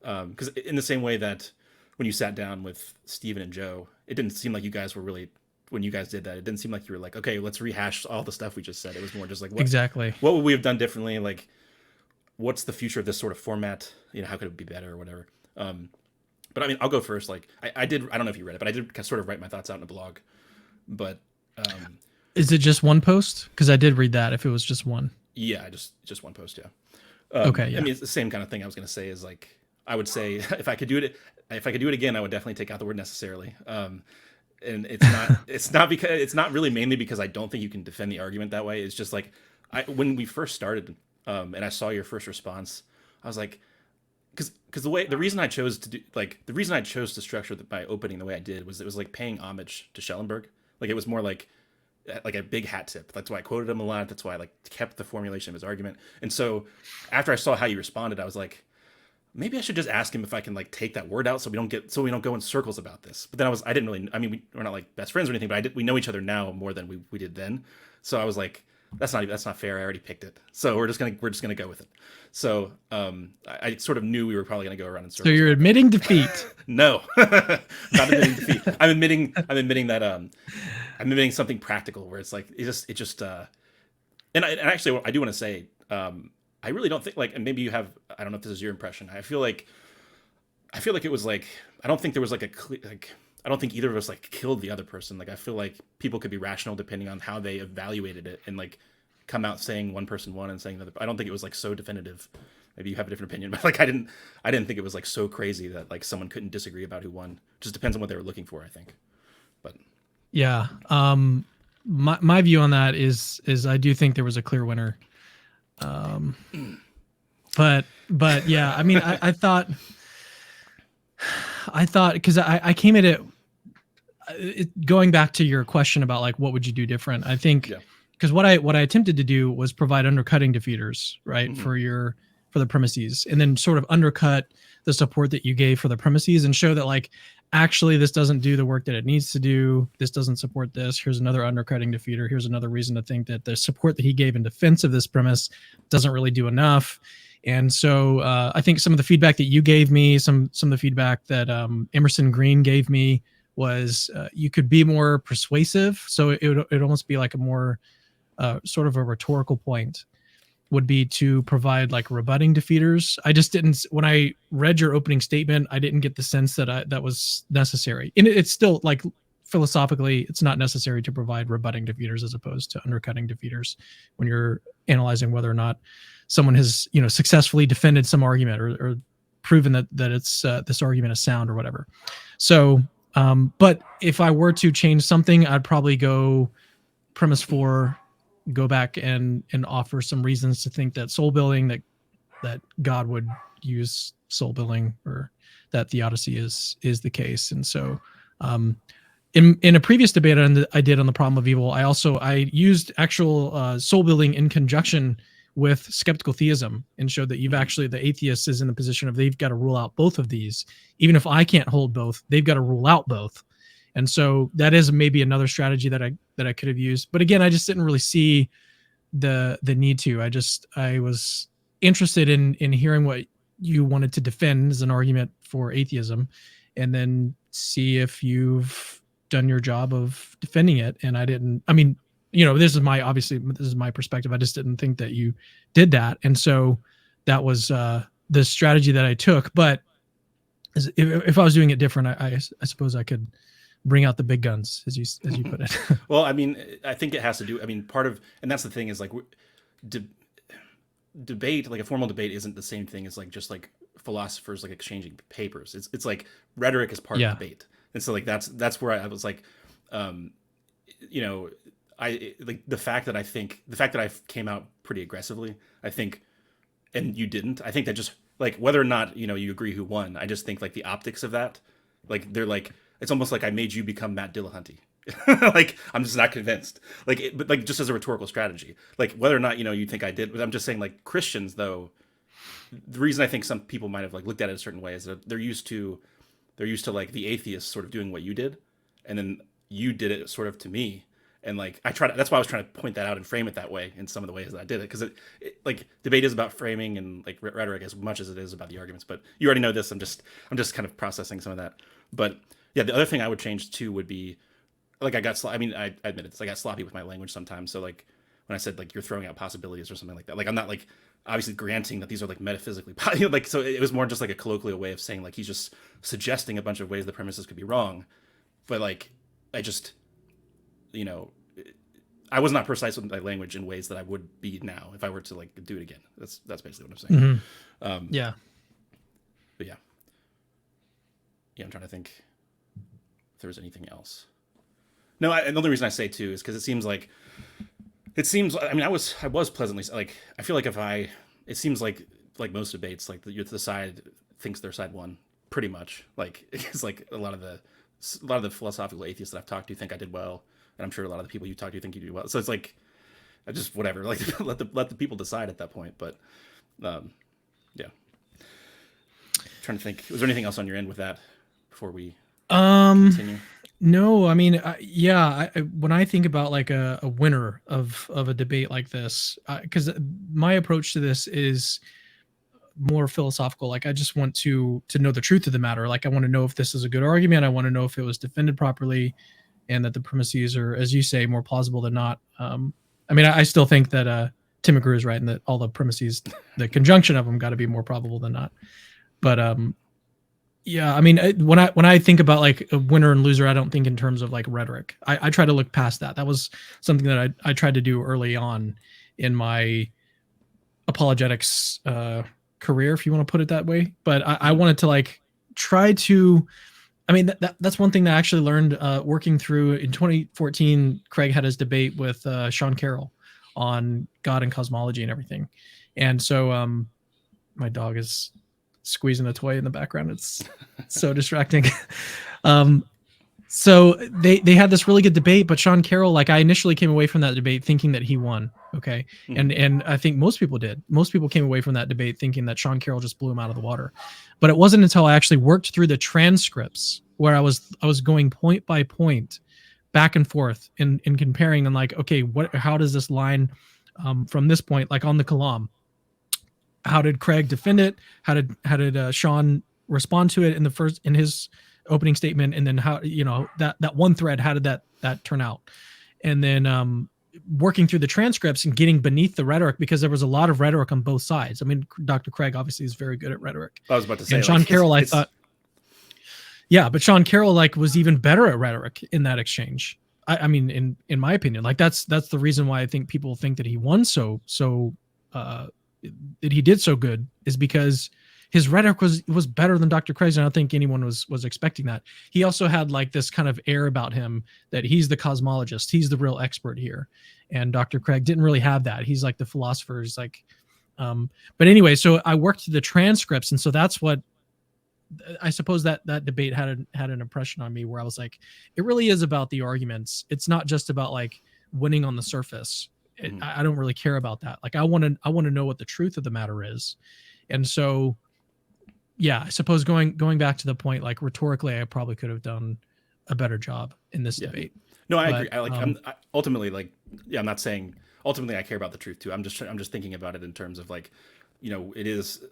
S1: because in the same way that when you sat down with Stephen and Joe, it didn't seem like you guys were really. When you guys did that, it didn't seem like you were like, okay, let's rehash all the stuff we just said. It was more just like, what would we have done differently? Like, what's the future of this sort of format? How could it be better or whatever? But I mean, I'll go first. Like I don't know if you read it, but I did sort of write my thoughts out in a blog. But
S2: is it just one post? Because I did read that. If it was just one,
S1: yeah, just one post. Yeah.
S2: Okay. Yeah.
S1: I mean, it's the same kind of thing I was going to say. Is like I would say if I could do it again, I would definitely take out the word necessarily. and it's not really mainly because I don't think you can defend the argument that way. It's just like when we first started, and I saw your first response, I was like, because the reason I chose to structure my opening the way I did was it was like paying homage to Schellenberg. Like it was more like a big hat tip. That's why I quoted him a lot. That's why I like kept the formulation of his argument. And so after I saw how you responded, I was like, maybe I should just ask him if I can like take that word out so we don't go in circles about this. But then I didn't really, I mean, we're not like best friends or anything, but we know each other now more than we did then. So I was like, that's not fair. I already picked it. So we're just gonna go with it. So I sort of knew we were probably gonna go around in circles.
S2: So you're admitting defeat.
S1: No, not admitting defeat. I'm admitting that I'm admitting something practical where it's like it just and actually I do want to say I really don't think like, and maybe you have, I don't know if this is your impression. I feel like it was like, I don't think there was like I don't think either of us like killed the other person. Like I feel like people could be rational depending on how they evaluated it and like come out saying one person won and saying the other. I don't think it was like so definitive. Maybe you have a different opinion, but like I didn't think it was like so crazy that like someone couldn't disagree about who won. Just depends on what they were looking for, I think. But
S2: Yeah. My view on that is I do think there was a clear winner. But yeah, I mean, I thought because I came at it, going back to your question about like what would you do different. I think because what I attempted to do was provide undercutting defeaters, right, for the premises, and then sort of undercut the support that you gave for the premises and show that like actually this doesn't do the work that it needs to do. This doesn't support this. Here's another undercutting defeater. Here's another reason to think that the support that he gave in defense of this premise doesn't really do enough. And so I think some of the feedback that you gave me, some of the feedback that Emerson Green gave me was you could be more persuasive. So it would almost be like a more sort of a rhetorical point would be to provide like rebutting defeaters. I just didn't, when I read your opening statement, I didn't get the sense that that was necessary. And it's still like philosophically, it's not necessary to provide rebutting defeaters as opposed to undercutting defeaters when you're analyzing whether or not someone has, successfully defended some argument or proven that it's this argument is sound or whatever. So, but if I were to change something, I'd probably go premise 4, go back and offer some reasons to think that soul building, that God would use soul building, or that theodicy is the case. And so in a previous debate I did on the problem of evil, I used actual soul building in conjunction with skeptical theism and showed that the atheist is in the position of they've got to rule out both of these. Even if I can't hold both, they've got to rule out both. And so that is maybe another strategy that I could have used. But again, I just didn't really see the need to. I was interested in hearing what you wanted to defend as an argument for atheism, and then see if you've done your job of defending it. And this is my perspective. I just didn't think that you did that. And so that was the strategy that I took. But if I was doing it different, I suppose I could bring out the big guns, as you put it.
S1: Well, I mean, I think it has to do, part of, and that's the thing is like debate, like a formal debate isn't the same thing as like just like philosophers like exchanging papers. It's like rhetoric is part of debate. And so like that's where I was like, I like the fact that I came out pretty aggressively, I think, and you didn't, I think that just like whether or not, you agree who won, I just think like the optics of that, like they're like, it's almost like I made you become Matt Dillahunty. Like, I'm just not convinced. Like, but like just as a rhetorical strategy, like whether or not, you think I did, but I'm just saying like Christians though, the reason I think some people might have like looked at it a certain way is that they're used to like the atheists sort of doing what you did. And then you did it sort of to me. And like, that's why I was trying to point that out and frame it that way in some of the ways that I did it. Cause it like debate is about framing and like rhetoric as much as it is about the arguments, but you already know this. I'm just kind of processing some of that. But yeah, the other thing I would change too would be like I admitted this. I got sloppy with my language sometimes. So like when I said like you're throwing out possibilities or something like that, like I'm not like obviously granting that these are like metaphysically like, so it was more just like a colloquial way of saying like he's just suggesting a bunch of ways the premises could be wrong. But like I just, I was not precise with my language in ways that I would be now if I were to like do it again. That's basically what I'm saying.
S2: Yeah.
S1: But yeah, I'm trying to think if there was anything else. No, and the only reason I say too is because I mean, I was pleasantly like, I feel like it seems like most debates, like the side thinks their side won pretty much. Like it's like a lot of the philosophical atheists that I've talked to think I did well, and I'm sure a lot of the people you talk to think you do well. So it's like, I just whatever, like let the people decide at that point. But yeah, trying to think, was there anything else on your end with that before we continue?
S2: No, I mean, when I think about like a winner of a debate like this, because my approach to this is more philosophical. Like I just want to know the truth of the matter. Like I want to know if this is a good argument. I want to know if it was defended properly, and that the premises are, as you say, more plausible than not. I mean, I still think that Tim McGrew is right, and that all the premises, the conjunction of them, got to be more probable than not. But yeah, I mean, when I think about like a winner and loser, I don't think in terms of like rhetoric. I try to look past that. That was something that I tried to do early on in my apologetics career, if you want to put it that way. But I wanted to like try to. I mean, that's one thing that I actually learned working through in 2014. Craig had his debate with Sean Carroll on God and cosmology and everything, and so my dog is squeezing a toy in the background. It's so distracting. So they had this really good debate, but Sean Carroll, like I initially came away from that debate thinking that he won. Okay. And I think most people did. Most people came away from that debate thinking that Sean Carroll just blew him out of the water. But it wasn't until I actually worked through the transcripts where I was going point by point back and forth in comparing and like, okay, how does this line from this point, like on the Kalam, how did Craig defend it? How did Sean respond to it in his opening statement? And then how, that one thread, how did that turn out? And then working through the transcripts and getting beneath the rhetoric, because there was a lot of rhetoric on both sides. I mean, Dr. Craig obviously is very good at rhetoric.
S1: I was about to say,
S2: and Sean Carroll, I thought, yeah, but Sean Carroll like was even better at rhetoric in that exchange. I mean, in my opinion, like that's the reason why I think people think that he won that he did so good, is because his rhetoric was better than Dr. Craig's. And I don't think anyone was expecting that. He also had like this kind of air about him that he's the cosmologist, he's the real expert here. And Dr. Craig didn't really have that. He's like the philosopher. He's like, but anyway, so I worked through the transcripts. And so that's what I suppose that debate had an impression on me, where I was like, it really is about the arguments. It's not just about like winning on the surface. I don't really care about that. Like I want to know what the truth of the matter is. And so, yeah, I suppose going back to the point, like rhetorically, I probably could have done a better job in this debate.
S1: No, I agree. I'm ultimately like, yeah, I'm not saying ultimately I care about the truth too. I'm just thinking about it in terms of like, it is,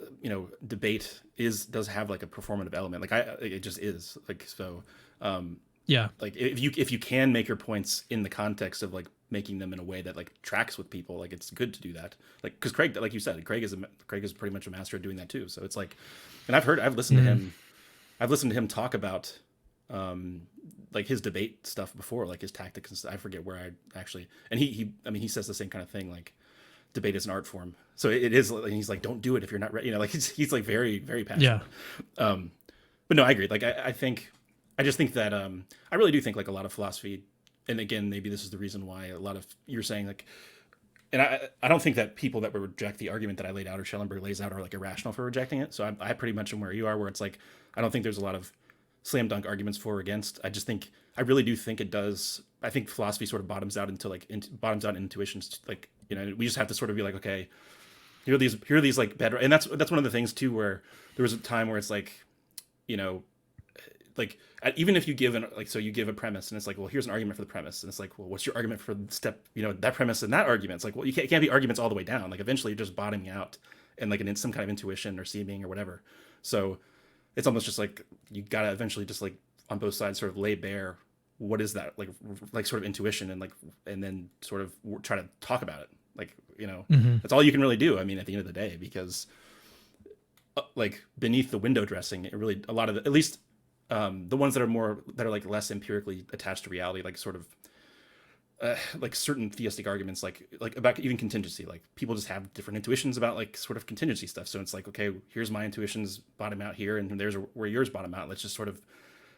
S1: debate does have like a performative element. Like it just is like, so,
S2: yeah,
S1: like if you can make your points in the context of like making them in a way that like tracks with people, like it's good to do that. Like, because Craig, like you said, Craig is pretty much a master at doing that too. So it's like, and I've listened to him talk about like his debate stuff before, like his tactics and stuff. I forget where I actually, and he says the same kind of thing, like debate is an art form. So it is, and he's like, don't do it if you're not ready. Like he's like very, very passionate.
S2: Yeah.
S1: But no, I agree. Like I just think that I really do think like a lot of philosophy, and again, maybe this is the reason why a lot of you're saying like, and I don't think that people that would reject the argument that I laid out or Schellenberg lays out are like irrational for rejecting it. So I pretty much am where you are, where it's like, I don't think there's a lot of slam dunk arguments for or against. I really do think it does. I think philosophy sort of bottoms out into intuitions. Like, we just have to sort of be like, okay, here are these like better. And that's one of the things too, where there was a time where it's like, like even if you give you give a premise and it's like, well, here's an argument for the premise, and it's like, well, what's your argument for the step, that premise and that argument? It's like, well, it can't be arguments all the way down. Like eventually you're just bottoming out and like some kind of intuition or seeming or whatever. So it's almost just like you gotta eventually just like on both sides sort of lay bare what is that like sort of intuition, and then sort of try to talk about it. Like, that's all you can really do. I mean, at the end of the day, because like beneath the window dressing, it really, a lot of at least the ones that are like less empirically attached to reality, like sort of like certain theistic arguments, like about even contingency, like people just have different intuitions about like sort of contingency stuff. So it's like, okay, here's my intuitions bottom out here, and there's where yours bottom out. Let's just sort of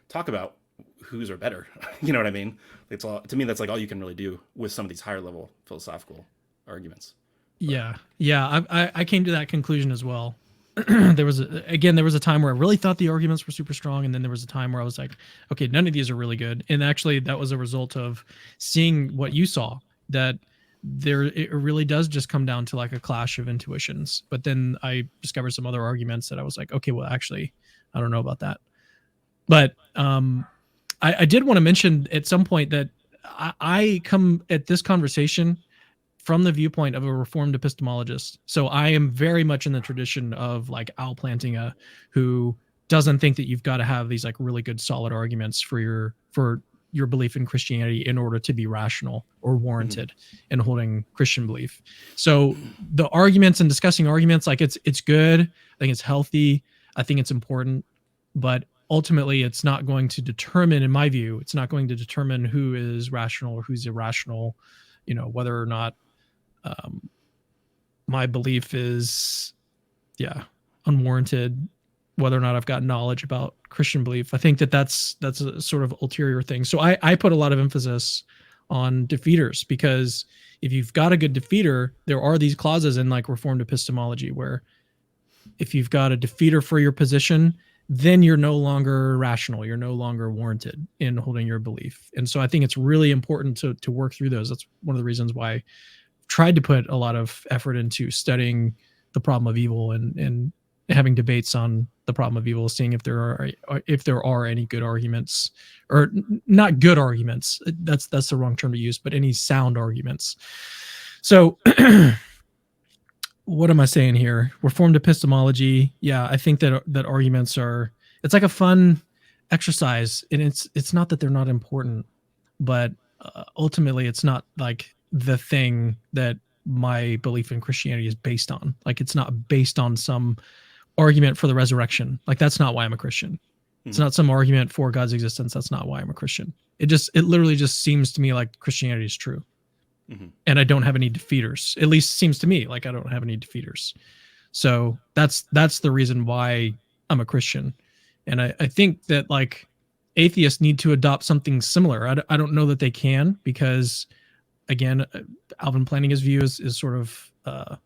S1: talk about whose are better. You know what I mean? It's all, to me, that's like all you can really do with some of these higher level philosophical arguments. But
S2: Yeah. I came to that conclusion as well. There was a time where I really thought the arguments were super strong, and then there was a time where I was like, okay, none of these are really good. And actually, that was a result of seeing what you saw, that it really does just come down to like a clash of intuitions. But then I discovered some other arguments that I was like, okay, well, actually, I don't know about that. But I did want to mention at some point that I come at this conversation from the viewpoint of a reformed epistemologist. So I am very much in the tradition of like Al Plantinga, who doesn't think that you've got to have these like really good solid arguments for your belief in Christianity in order to be rational or warranted in holding Christian belief. So the arguments and discussing arguments, like it's good. I think it's healthy. I think it's important, but ultimately it's not going to determine, in my view, it's not going to determine who is rational or who's irrational, whether or not my belief is unwarranted, whether or not I've got knowledge about Christian belief. I think that's a sort of ulterior thing. So I put a lot of emphasis on defeaters, because if you've got a good defeater, there are these clauses in like Reformed epistemology where if you've got a defeater for your position, then you're no longer rational. You're no longer warranted in holding your belief. And so I think it's really important to work through those. That's one of the reasons why I tried to put a lot of effort into studying the problem of evil and having debates on the problem of evil, seeing if there are any good arguments, or not good arguments. That's the wrong term to use, but any sound arguments. So what am I saying here? Reformed epistemology. Yeah, I think that arguments it's like a fun exercise, and it's not that they're not important, but ultimately it's not like the thing that my belief in Christianity is based on. Like, it's not based on some argument for the resurrection. Like, that's not why I'm a Christian. It's not some argument for God's existence. That's not why I'm a Christian. It literally just seems to me like Christianity is true. And I don't have any defeaters. At least seems to me like I don't have any defeaters. So that's the reason why I'm a Christian. And I think that like atheists need to adopt something similar. I don't know that they can, because again, Alvin Plantinga's view is sort of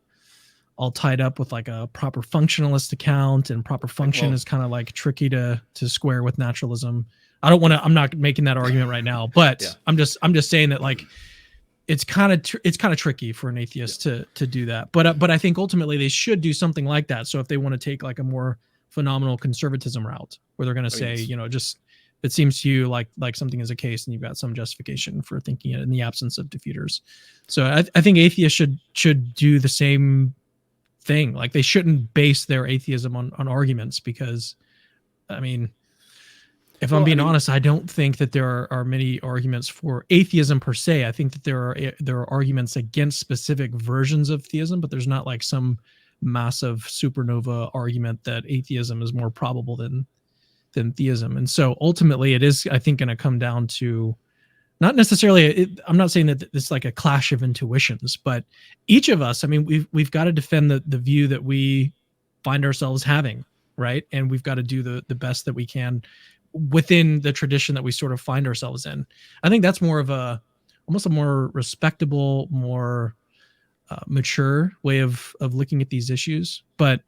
S2: all tied up with like a proper functionalist account, and proper function is kind of like tricky to square with naturalism. I'm not making that argument right now, but I'm just saying that like it's kind of tricky for an atheist to do that. But I think ultimately they should do something like that. So if they want to take like a more phenomenal conservatism route, where they're going to say, just it seems to you like something is a case, and you've got some justification for thinking it in the absence of defeaters. So I think atheists should do the same thing. Like, they shouldn't base their atheism on arguments, because I mean, if I'm being honest, I don't think that there are many arguments for atheism per se. I think that there are arguments against specific versions of theism, but there's not like some massive supernova argument that atheism is more probable than theism. And so ultimately it is, I think, going to come down to not necessarily, I'm not saying that it's like a clash of intuitions, but each of us, I mean, we've got to defend the view that we find ourselves having, right? And we've got to do the best that we can within the tradition that we sort of find ourselves in. I think that's more of almost a more respectable, more mature way of looking at these issues. But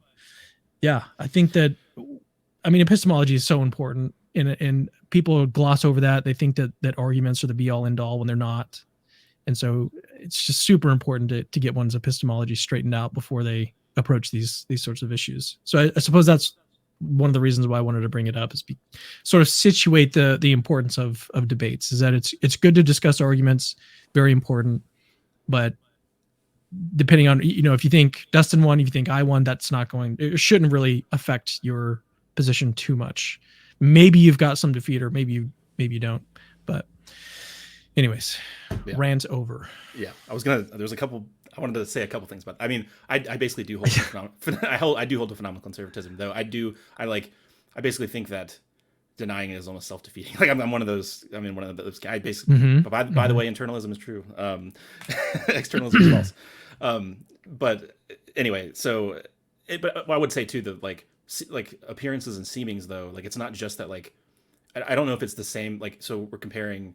S2: yeah, I think that, I mean, epistemology is so important, and people gloss over that. They think that arguments are the be all end all when they're not. And so it's just super important to get one's epistemology straightened out before they approach these sorts of issues. So I suppose that's one of the reasons why I wanted to bring it up, is sort of situate the importance of debates, is that it's good to discuss arguments, very important, but depending on, if you think Dustin won, if you think I won, it shouldn't really affect your position too much. Maybe you've got some defeater, maybe you don't, but anyways, rant's over.
S1: Yeah. I wanted to say a couple things about, I mean, I basically do hold I do hold to phenomenal conservatism, though. I basically think that denying it is almost self-defeating. Like, I'm one of those guys, basically. But by the way, internalism is true. Externalism is false. But anyway, but I would say too that like appearances and seemings, though, like, it's not just that, like, I don't know if it's the same. Like, so we're comparing.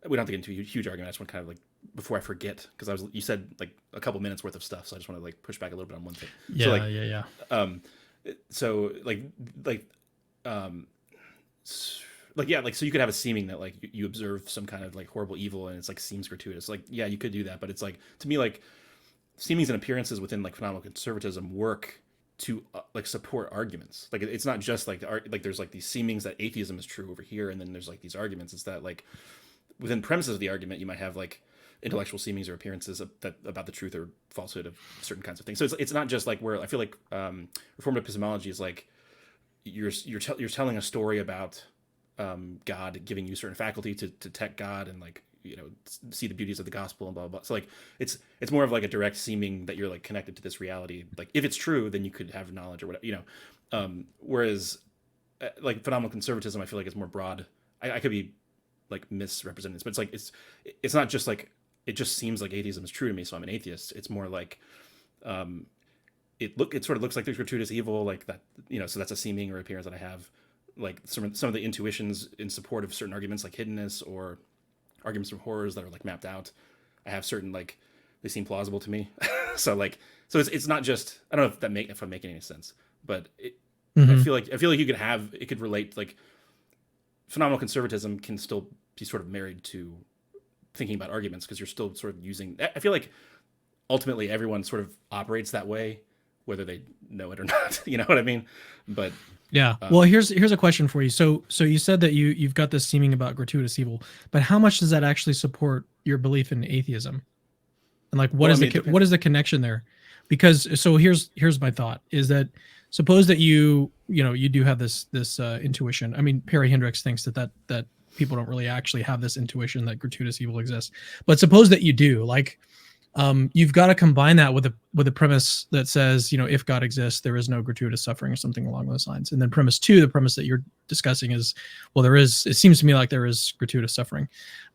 S1: We don't have to get into a huge argument. I just want to kind of like before I forget because you said like a couple minutes worth of stuff, so I just want to like push back a little bit on one thing.
S2: Yeah,
S1: so, like,
S2: yeah.
S1: So yeah, like so you could have a seeming that like you observe some kind of like horrible evil and it's like seems gratuitous. Like yeah, you could do that, but it's like to me like seemings and appearances within like phenomenal conservatism work to like support arguments. Like it's not just like like there's like these seemings that atheism is true over here, and then there's like these arguments. It's that like within premises of the argument, you might have like intellectual seemings or appearances about the truth or falsehood of certain kinds of things. So it's not just like where I feel like reformed epistemology is like you're telling a story about God giving you certain faculty to detect God and like see the beauties of the gospel and blah blah blah. So like it's more of like a direct seeming that you're like connected to this reality. Like if it's true, then you could have knowledge or whatever. Whereas like phenomenal conservatism, I feel like it's more broad. I could be like misrepresenting this, but it's like it's not just like it just seems like atheism is true to me, so I'm an atheist. It's more like it sort of looks like there's gratuitous evil, like that, so that's a seeming or appearance that I have. Like some of the intuitions in support of certain arguments, like hiddenness or arguments from horrors that are like mapped out. I have certain like they seem plausible to me. so it's not just I don't know if I'm making any sense, but I feel like it could relate like phenomenal conservatism can still be sort of married to thinking about arguments because you're still sort of using. I feel like ultimately everyone sort of operates that way, whether they know it or not. You know what I mean? But
S2: yeah. Well, here's a question for you. So you said that you've got this seeming about gratuitous evil, but how much does that actually support your belief in atheism? And like, what is the connection there? Because so here's my thought is that suppose that you do have this intuition. I mean, Perry Hendricks thinks that people don't really actually have this intuition that gratuitous evil exists. But suppose that you do, like, you've got to combine that with a premise that says, if God exists, there is no gratuitous suffering or something along those lines. And then premise two, the premise that you're discussing is, well, it seems to me like there is gratuitous suffering.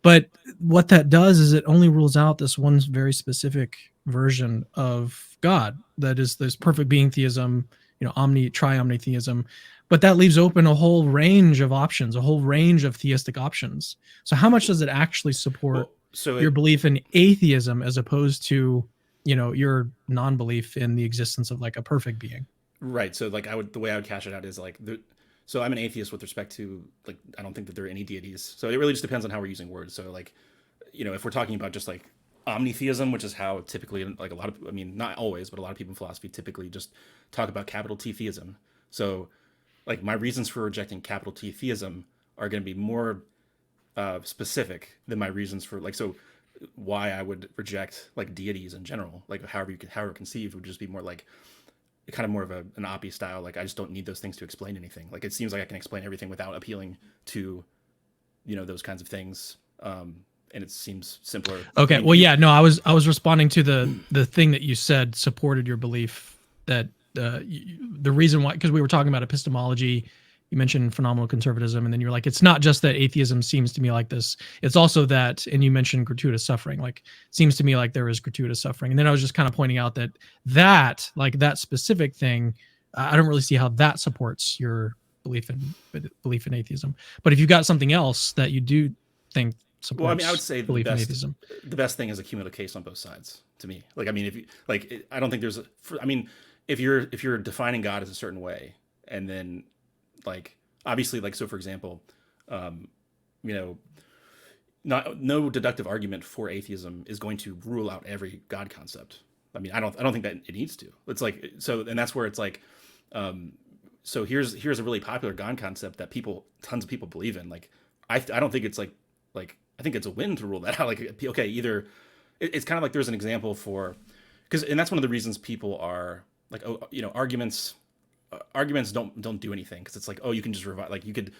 S2: But what that does is it only rules out this one very specific version of God. That is this perfect being theism, tri-omnitheism. But that leaves open a whole range of options, a whole range of theistic options. So how much does it actually support your belief in atheism as opposed to, your non-belief in the existence of like a perfect being?
S1: Right. So like the way I would cash it out is like, so I'm an atheist with respect to like, I don't think that there are any deities. So it really just depends on how we're using words. So like, if we're talking about just like omnitheism, which is how typically like not always, but a lot of people in philosophy typically just talk about capital T theism. So like my reasons for rejecting capital T theism are going to be more specific than my reasons for like, so why I would reject like deities in general, like however conceived would just be more like kind of more of an oppie style. Like I just don't need those things to explain anything. Like it seems like I can explain everything without appealing to, those kinds of things. And it seems simpler.
S2: Okay. Well, yeah, no, I was responding to the thing that you said supported your belief that the reason why, because we were talking about epistemology, you mentioned phenomenal conservatism, and then you're like, it's not just that atheism seems to me like this, it's also that, and you mentioned gratuitous suffering, like it seems to me like there is gratuitous suffering. And then I was just kind of pointing out that specific thing, I don't really see how that supports your belief in atheism. But if you've got something else that you do think supports,
S1: well, I mean, I would say
S2: belief in atheism,
S1: the best thing is a cumulative case on both sides to me. Like, I mean, if you like, I don't think there's if you're defining God as a certain way, and then like obviously like, so for example, no deductive argument for atheism is going to rule out every God concept. I mean, I don't think that it needs to. It's like, so, and that's where it's like, so here's a really popular God concept that tons of people believe in. Like, I don't think it's like I think it's a win to rule that out. Like, okay, either it's kind of like there's an example for, and that's one of the reasons people are like, arguments don't do anything, because it's like, oh, you can just revise, like you could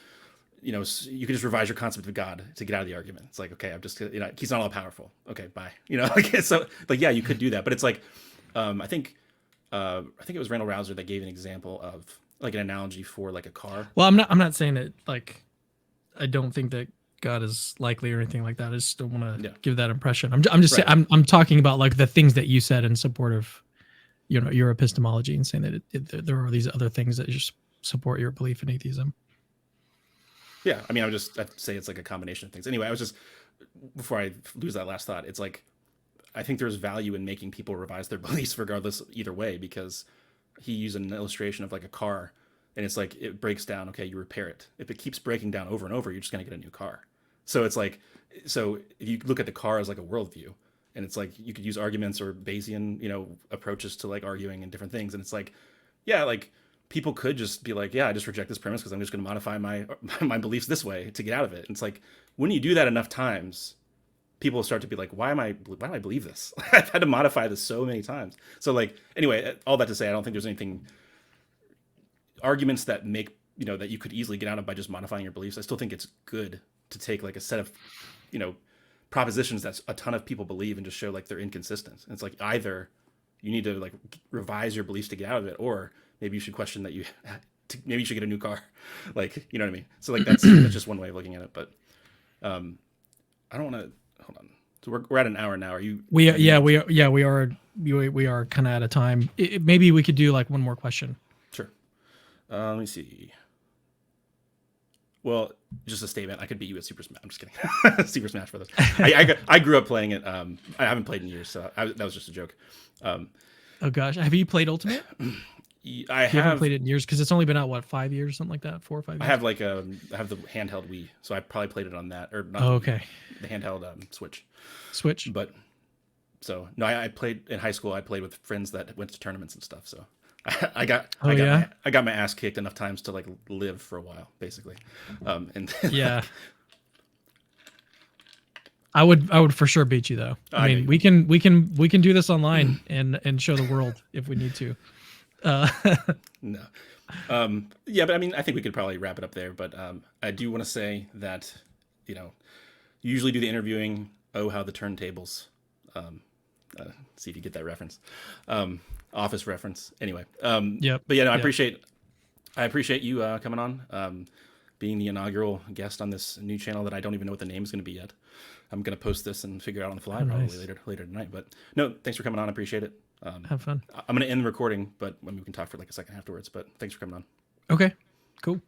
S1: just revise your concept of God to get out of the argument. It's like, okay, I'm just he's not all powerful. Okay, bye. Like, so like, yeah, you could do that, but it's like, I think it was Randall Rouser that gave an example of like an analogy for like a car.
S2: Well, I'm not saying that like I don't think that God is likely or anything like that. I just don't want to give that impression. I'm just
S1: right.
S2: saying, I'm talking about like the things that you said in support of your epistemology, and saying that there are these other things that just support your belief in atheism.
S1: Yeah, I mean, I'd say it's like a combination of things. Anyway, before I lose that last thought, it's like, I think there's value in making people revise their beliefs regardless either way, because he used an illustration of like a car, and it's like it breaks down. Okay, you repair it. If it keeps breaking down over and over, you're just gonna get a new car. So it's like, so if you look at the car as like a worldview, and it's like you could use arguments or Bayesian, approaches to like arguing and different things, and it's like, yeah, like people could just be like, yeah, I just reject this premise because I'm just going to modify my beliefs this way to get out of it. And it's like, when you do that enough times, people will start to be like, why do I believe this? I've had to modify this so many times. So like, anyway, all that to say, I don't think there's anything arguments that make, that you could easily get out of by just modifying your beliefs. I still think it's good to take like a set of, propositions that a ton of people believe and just show like they're inconsistent. And it's like, either you need to like revise your beliefs to get out of it, or maybe you should question that maybe you should get a new car. Like, you know what I mean? So like, that's just one way of looking at it. But I don't want to, hold on. So we're at an hour now. Are you? We
S2: are kind of out of time. Maybe we could do like one more question.
S1: Sure. Let me see. Well, just a statement. I could beat you at Super Smash. I'm just kidding. Super Smash Brothers. I grew up playing it. I haven't played in years, so that was just a joke.
S2: Oh gosh, have you played Ultimate?
S1: I haven't
S2: played it in years because it's only been out 5 years, something like that, 4 or 5 years.
S1: I have I have the handheld Wii, so I probably played it on that, or not.
S2: Oh, okay.
S1: The handheld Switch.
S2: But
S1: so no, I played in high school. I played with friends that went to tournaments and stuff. So I got my ass kicked enough times to like live for a while, basically. And
S2: yeah. I would for sure beat you though. I mean, we can do this online and show the world if we need to.
S1: No. Yeah, but I mean, I think we could probably wrap it up there. But I do want to say that, you usually do the interviewing. Oh, how the turntables. See if you get that reference. Office reference. Anyway.
S2: Yep.
S1: But yeah, no, I appreciate you coming on, being the inaugural guest on this new channel that I don't even know what the name is going to be yet. I'm going to post this and figure it out on the fly probably later tonight. But no, thanks for coming on. I appreciate it.
S2: Have fun.
S1: I'm going to end the recording, but we can talk for like a second afterwards. But thanks for coming on.
S2: Okay, cool.